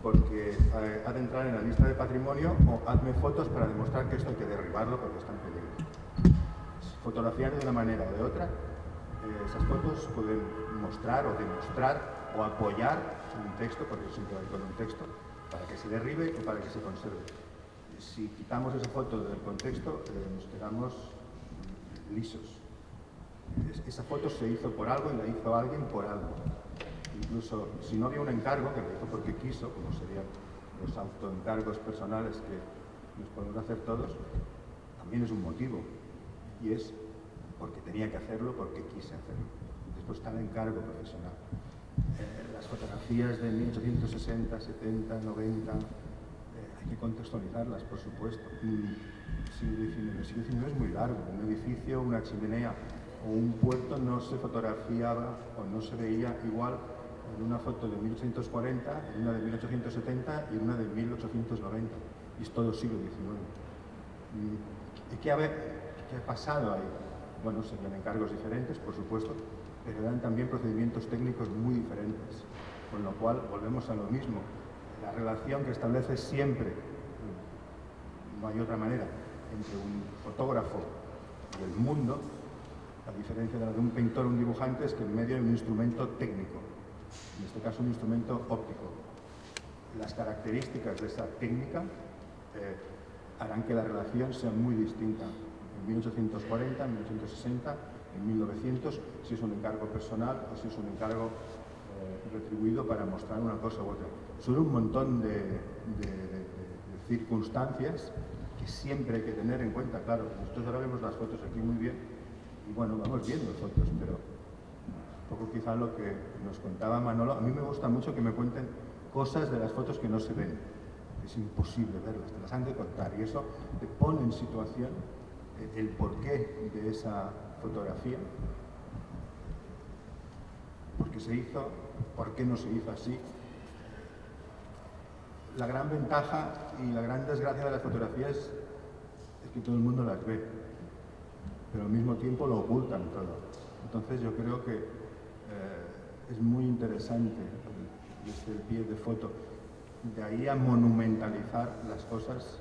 porque ha de entrar en la lista de patrimonio, o hazme fotos para demostrar que esto hay que derribarlo porque está en peligro. Fotografiar de una manera o de otra, esas fotos pueden mostrar o demostrar o apoyar un texto, porque eso siempre va con un texto, para que se derribe o para que se conserve. Si quitamos esa foto del contexto, nos quedamos lisos. Esa foto se hizo por algo y la hizo alguien por algo. Incluso si no había un encargo, que lo hizo porque quiso, como serían los autoencargos personales que nos podemos hacer todos, también es un motivo. Y es porque tenía que hacerlo, porque quise hacerlo. Después está el encargo profesional. Las fotografías de 1860, 70, 90, hay que contextualizarlas, por supuesto. El siglo XIX es muy largo. Un edificio, una chimenea o un puerto no se fotografiaba o no se veía igual en una foto de 1840, en una de 1870 y en una de 1890. Y es todo siglo XIX. ¿Qué ha pasado ahí? Bueno, serían encargos diferentes, por supuesto, pero eran también procedimientos técnicos muy diferentes. Con lo cual, volvemos a lo mismo. La relación que establece siempre, no hay otra manera, entre un fotógrafo y el mundo, la diferencia de la de un pintor o un dibujante es que en medio hay un instrumento técnico, en este caso un instrumento óptico. Las características de esa técnica harán que la relación sea muy distinta en 1840, en 1860, en 1900, si es un encargo personal o si es un encargo retribuido para mostrar una cosa u otra. Son un montón de circunstancias que siempre hay que tener en cuenta. Claro, nosotros ahora vemos las fotos aquí muy bien y bueno, vamos viendo fotos, pero un poco quizá lo que nos contaba Manolo, a mí me gusta mucho que me cuenten cosas de las fotos que no se ven. Es imposible verlas, te las han de contar y eso te pone en situación el porqué de esa fotografía, por qué se hizo, por qué no se hizo así. La gran ventaja y la gran desgracia de las fotografías es que todo el mundo las ve, pero al mismo tiempo lo ocultan todo. Entonces yo creo que es muy interesante desde el pie de foto. De ahí a monumentalizar las cosas,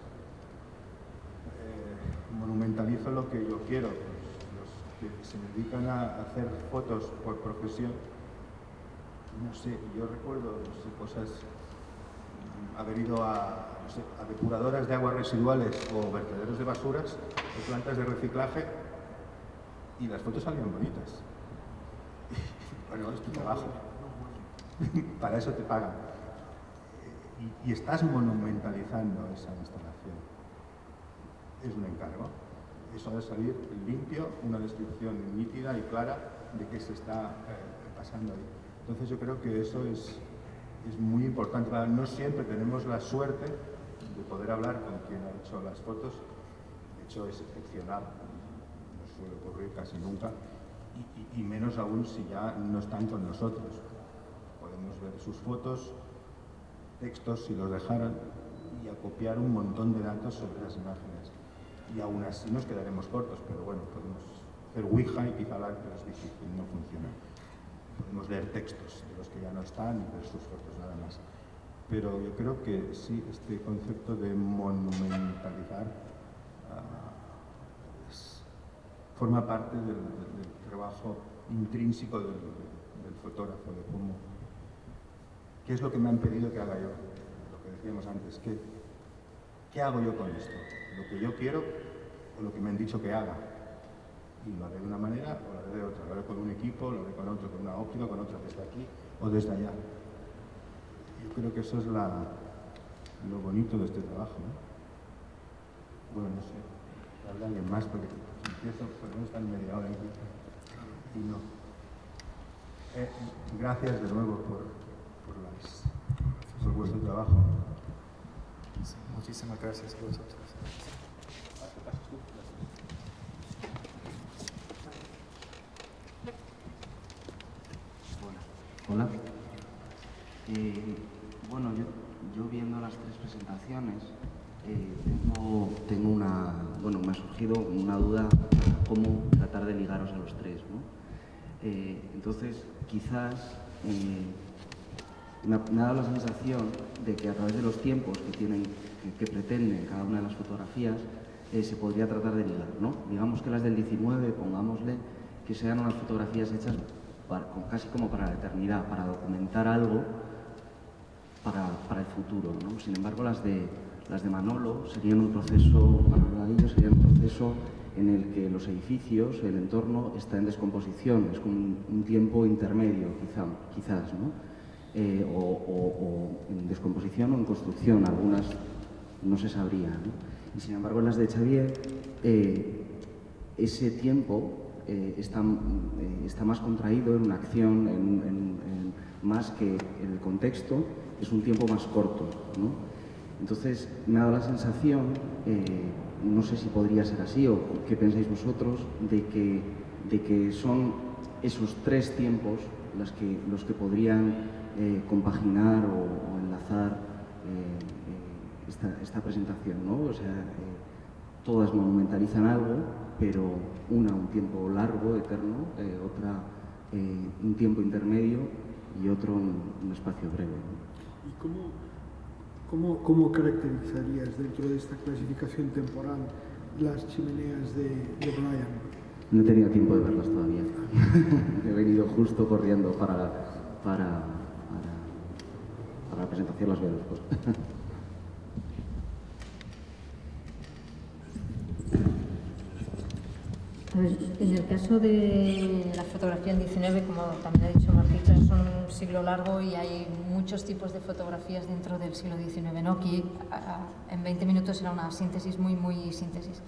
monumentalizo lo que yo quiero. Los que se dedican a hacer fotos por profesión, no sé, yo recuerdo cosas, haber ido a depuradoras de aguas residuales o vertederos de basuras, o plantas de reciclaje, y las fotos salían bonitas. Bueno, es tu trabajo. Para eso te pagan. Y estás monumentalizando esa instalación. Es un encargo. Eso ha de salir limpio, una descripción nítida y clara de qué se está pasando ahí. Entonces yo creo que eso es muy importante. No siempre tenemos la suerte de poder hablar con quien ha hecho las fotos. De hecho es excepcional, no suele ocurrir casi nunca, y menos aún si ya no están con nosotros. podemos ver sus fotos, textos si los dejaran, y acopiar un montón de datos sobre las imágenes. Y aún así nos quedaremos cortos, pero bueno, podemos hacer Ouija y quizá pero es difícil, no funciona. Podemos leer textos de los que ya no están y ver sus fotos nada más. Pero yo creo que sí, este concepto de monumentalizar forma parte del trabajo intrínseco del fotógrafo, de cómo, qué es lo que me han pedido que haga yo, lo que decíamos antes, ¿qué hago yo con esto? ¿Lo que yo quiero o lo que me han dicho que haga? Y lo haré de una manera o lo haré de otra, lo haré con un equipo, lo haré con otro, con una óptica, con otra desde aquí o desde allá. Yo creo que eso es lo bonito de este trabajo, ¿no? Bueno, no sé, habla alguien más porque si empiezo, podemos estar media hora aquí y no. Gracias de nuevo por vuestro trabajo. Sí, muchísimas gracias a vosotros. Hola. Bueno, yo viendo las tres presentaciones tengo una, bueno, me ha surgido una duda cómo tratar de ligaros a los tres, ¿no? Entonces, quizás me ha dado la sensación de que a través de los tiempos que pretenden cada una de las fotografías se podría tratar de ligar, ¿no? Digamos que las del 19, pongámosle, que sean unas fotografías hechas casi como para la eternidad, para documentar algo para el futuro, ¿no? Sin embargo, las de Manolo serían un proceso, sería un proceso en el que los edificios, el entorno, está en descomposición, es como un tiempo intermedio, quizás, ¿no? O en descomposición o en construcción, algunas no se sabría, ¿no? Y sin embargo, en las de Xavier, ese tiempo está más contraído en una acción, más que en el contexto, es un tiempo más corto, ¿no? Entonces, me ha dado la sensación, no sé si podría ser así o qué pensáis vosotros, de que son esos tres tiempos los que podrían compaginar o enlazar esta presentación, ¿no? O sea, todas monumentalizan algo, pero una un tiempo largo, eterno, otra un tiempo intermedio y otro un espacio breve, ¿no? ¿Y cómo caracterizarías dentro de esta clasificación temporal las chimeneas de Brian? No he tenido tiempo de verlas todavía. He venido justo corriendo para la presentación, las veo después. A ver, en el caso de la fotografía en 19, como también ha dicho Martita, es un siglo largo y hay muchos tipos de fotografías dentro del siglo XIX, ¿no? Aquí en 20 minutos era una síntesis muy síntesis.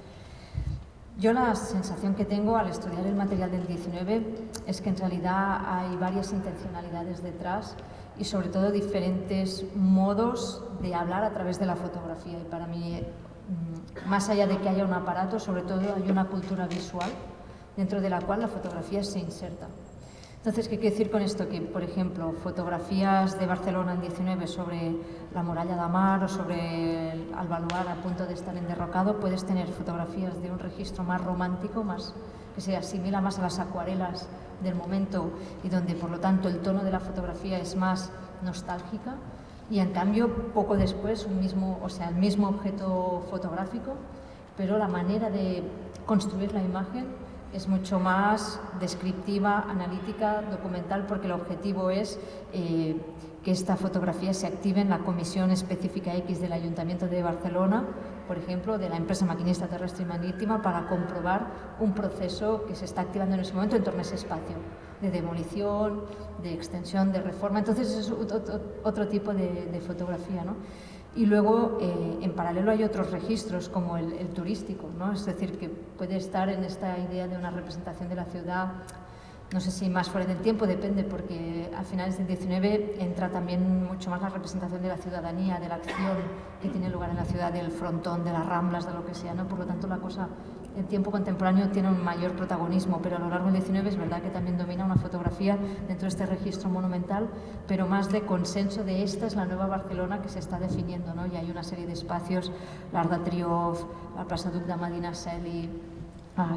Yo la sensación que tengo al estudiar el material del 19 es que en realidad hay varias intencionalidades detrás y sobre todo diferentes modos de hablar a través de la fotografía. Y para mí, más allá de que haya un aparato, sobre todo hay una cultura visual dentro de la cual la fotografía se inserta. Entonces, ¿qué quiero decir con esto? Que, por ejemplo, fotografías de Barcelona en 19 sobre la muralla de Mar o sobre el Albaluar a punto de estar enderrocado, puedes tener fotografías de un registro más romántico, más que se asimila más a las acuarelas del momento y donde, por lo tanto, el tono de la fotografía es más nostálgica. Y en cambio, poco después, el mismo objeto fotográfico, pero la manera de construir la imagen es mucho más descriptiva, analítica, documental, porque el objetivo es que esta fotografía se active en la Comisión Específica X del Ayuntamiento de Barcelona, por ejemplo, de la empresa maquinista terrestre y marítima, para comprobar un proceso que se está activando en ese momento en torno a ese espacio de demolición, de extensión, de reforma. Entonces es otro tipo de fotografía, ¿no? Y luego, en paralelo, hay otros registros, como el turístico, ¿no? Es decir, que puede estar en esta idea de una representación de la ciudad, no sé si más fuera del tiempo, depende, porque a finales del 19 entra también mucho más la representación de la ciudadanía, de la acción que tiene lugar en la ciudad, del frontón, de las ramblas, de lo que sea, ¿no? Por lo tanto, la cosa el tiempo contemporáneo tiene un mayor protagonismo, pero a lo largo del XIX es verdad que también domina una fotografía dentro de este registro monumental, pero más de consenso de esta es la nueva Barcelona que se está definiendo, ¿no? Y hay una serie de espacios, l'Arc de Triomf, la Plaça Duc de Medinaceli,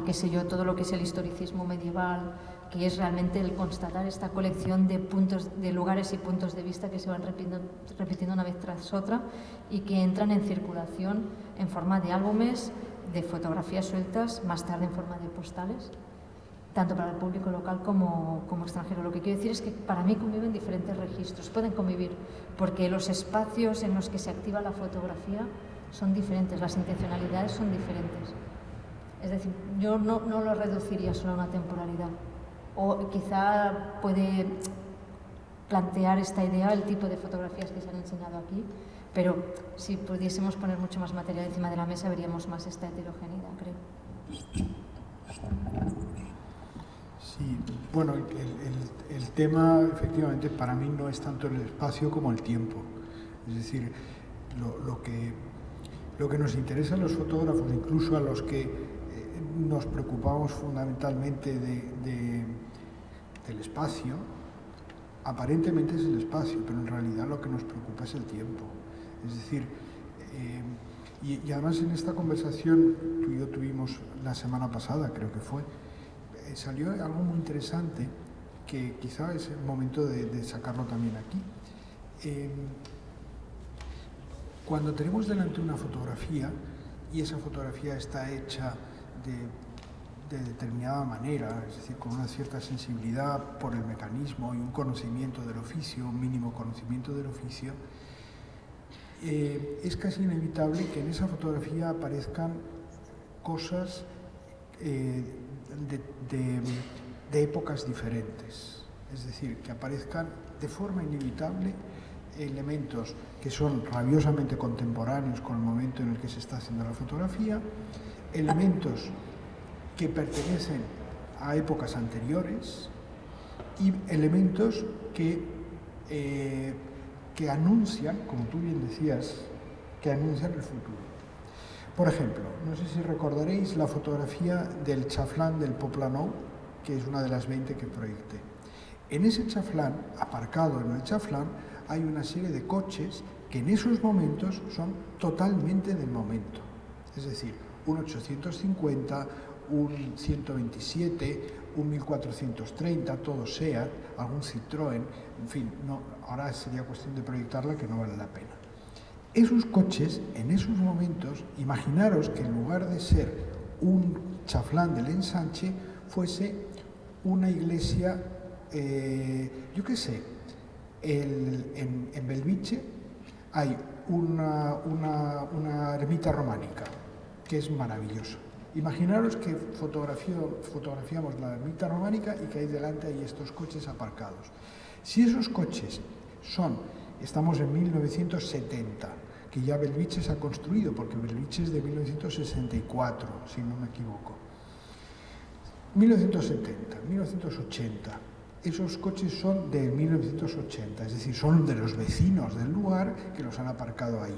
qué sé yo, todo lo que es el historicismo medieval, que es realmente el constatar esta colección de puntos, de lugares y puntos de vista que se van repitiendo una vez tras otra y que entran en circulación en forma de álbumes, de fotografías sueltas, más tarde en forma de postales, tanto para el público local como extranjero. Lo que quiero decir es que para mí conviven diferentes registros, pueden convivir, porque los espacios en los que se activa la fotografía son diferentes, las intencionalidades son diferentes. Es decir, yo no lo reduciría solo a una temporalidad. O quizá puede plantear esta idea el tipo de fotografías que se han enseñado aquí, pero si pudiésemos poner mucho más material encima de la mesa veríamos más esta heterogeneidad, creo. Sí, bueno, el tema efectivamente para mí no es tanto el espacio como el tiempo. Es decir, lo que nos interesa a los fotógrafos, incluso a los que nos preocupamos fundamentalmente del espacio, aparentemente es el espacio, pero en realidad lo que nos preocupa es el tiempo. Es decir, y además en esta conversación tú y yo tuvimos la semana pasada, creo que fue, salió algo muy interesante que quizá es el momento de sacarlo también aquí. Cuando tenemos delante una fotografía y esa fotografía está hecha de determinada manera, es decir, con una cierta sensibilidad por el mecanismo y un conocimiento del oficio, un mínimo conocimiento del oficio, es casi inevitable que en esa fotografía aparezcan cosas de épocas diferentes, es decir, que aparezcan de forma inevitable elementos que son rabiosamente contemporáneos con el momento en el que se está haciendo la fotografía, elementos que pertenecen a épocas anteriores y elementos que anuncian, como tú bien decías, que anuncian el futuro. Por ejemplo, no sé si recordaréis la fotografía del chaflán del Poble Nou, que es una de las 20 que proyecté. En ese chaflán, aparcado en el chaflán, hay una serie de coches que en esos momentos son totalmente del momento. Es decir, un 850, un 127, un 1430, todo SEAT, algún Citroën, en fin, no, ahora sería cuestión de proyectarla que no vale la pena. Esos coches, en esos momentos, imaginaros que en lugar de ser un chaflán del ensanche, fuese una iglesia, yo qué sé, en Belviche hay una ermita románica, que es maravillosa. Imaginaros que fotografiamos la ermita románica y que ahí delante hay estos coches aparcados. Si esos coches estamos en 1970, que ya Belviche se ha construido, porque Belviche es de 1964, si no me equivoco. 1970, 1980, esos coches son de 1980, es decir, son de los vecinos del lugar que los han aparcado ahí.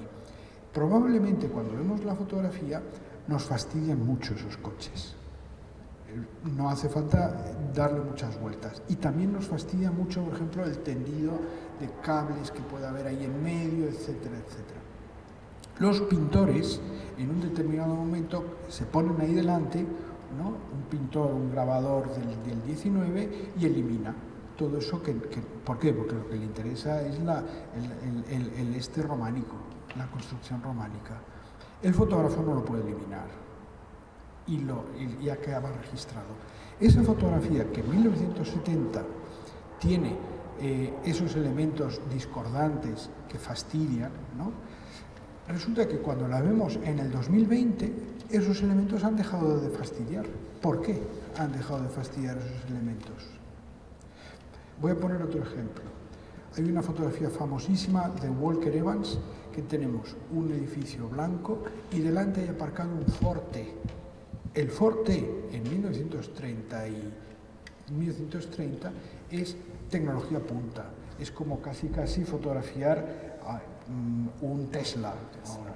Probablemente cuando vemos la fotografía nos fastidian mucho esos coches. No hace falta darle muchas vueltas. Y también nos fastidia mucho, por ejemplo, el tendido de cables que pueda haber ahí en medio, etcétera, etcétera. Los pintores, en un determinado momento, se ponen ahí delante, ¿no? Un pintor, un grabador del 19 y elimina todo eso. ¿Por qué? Porque lo que le interesa es el este románico, la construcción románica. El fotógrafo no lo puede eliminar y ya quedaba registrado. Esa fotografía que en 1970 tiene esos elementos discordantes que fastidian, ¿no? Resulta que cuando la vemos en el 2020, esos elementos han dejado de fastidiar. ¿Por qué han dejado de fastidiar esos elementos? Voy a poner otro ejemplo. Hay una fotografía famosísima de Walker Evans, que tenemos un edificio blanco y delante hay aparcado un Forte. El Forte en 1930 es tecnología punta. Es como casi fotografiar un Tesla ahora.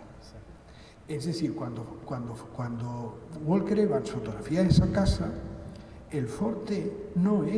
Es decir, cuando Walker Evans fotografía esa casa, el forte no es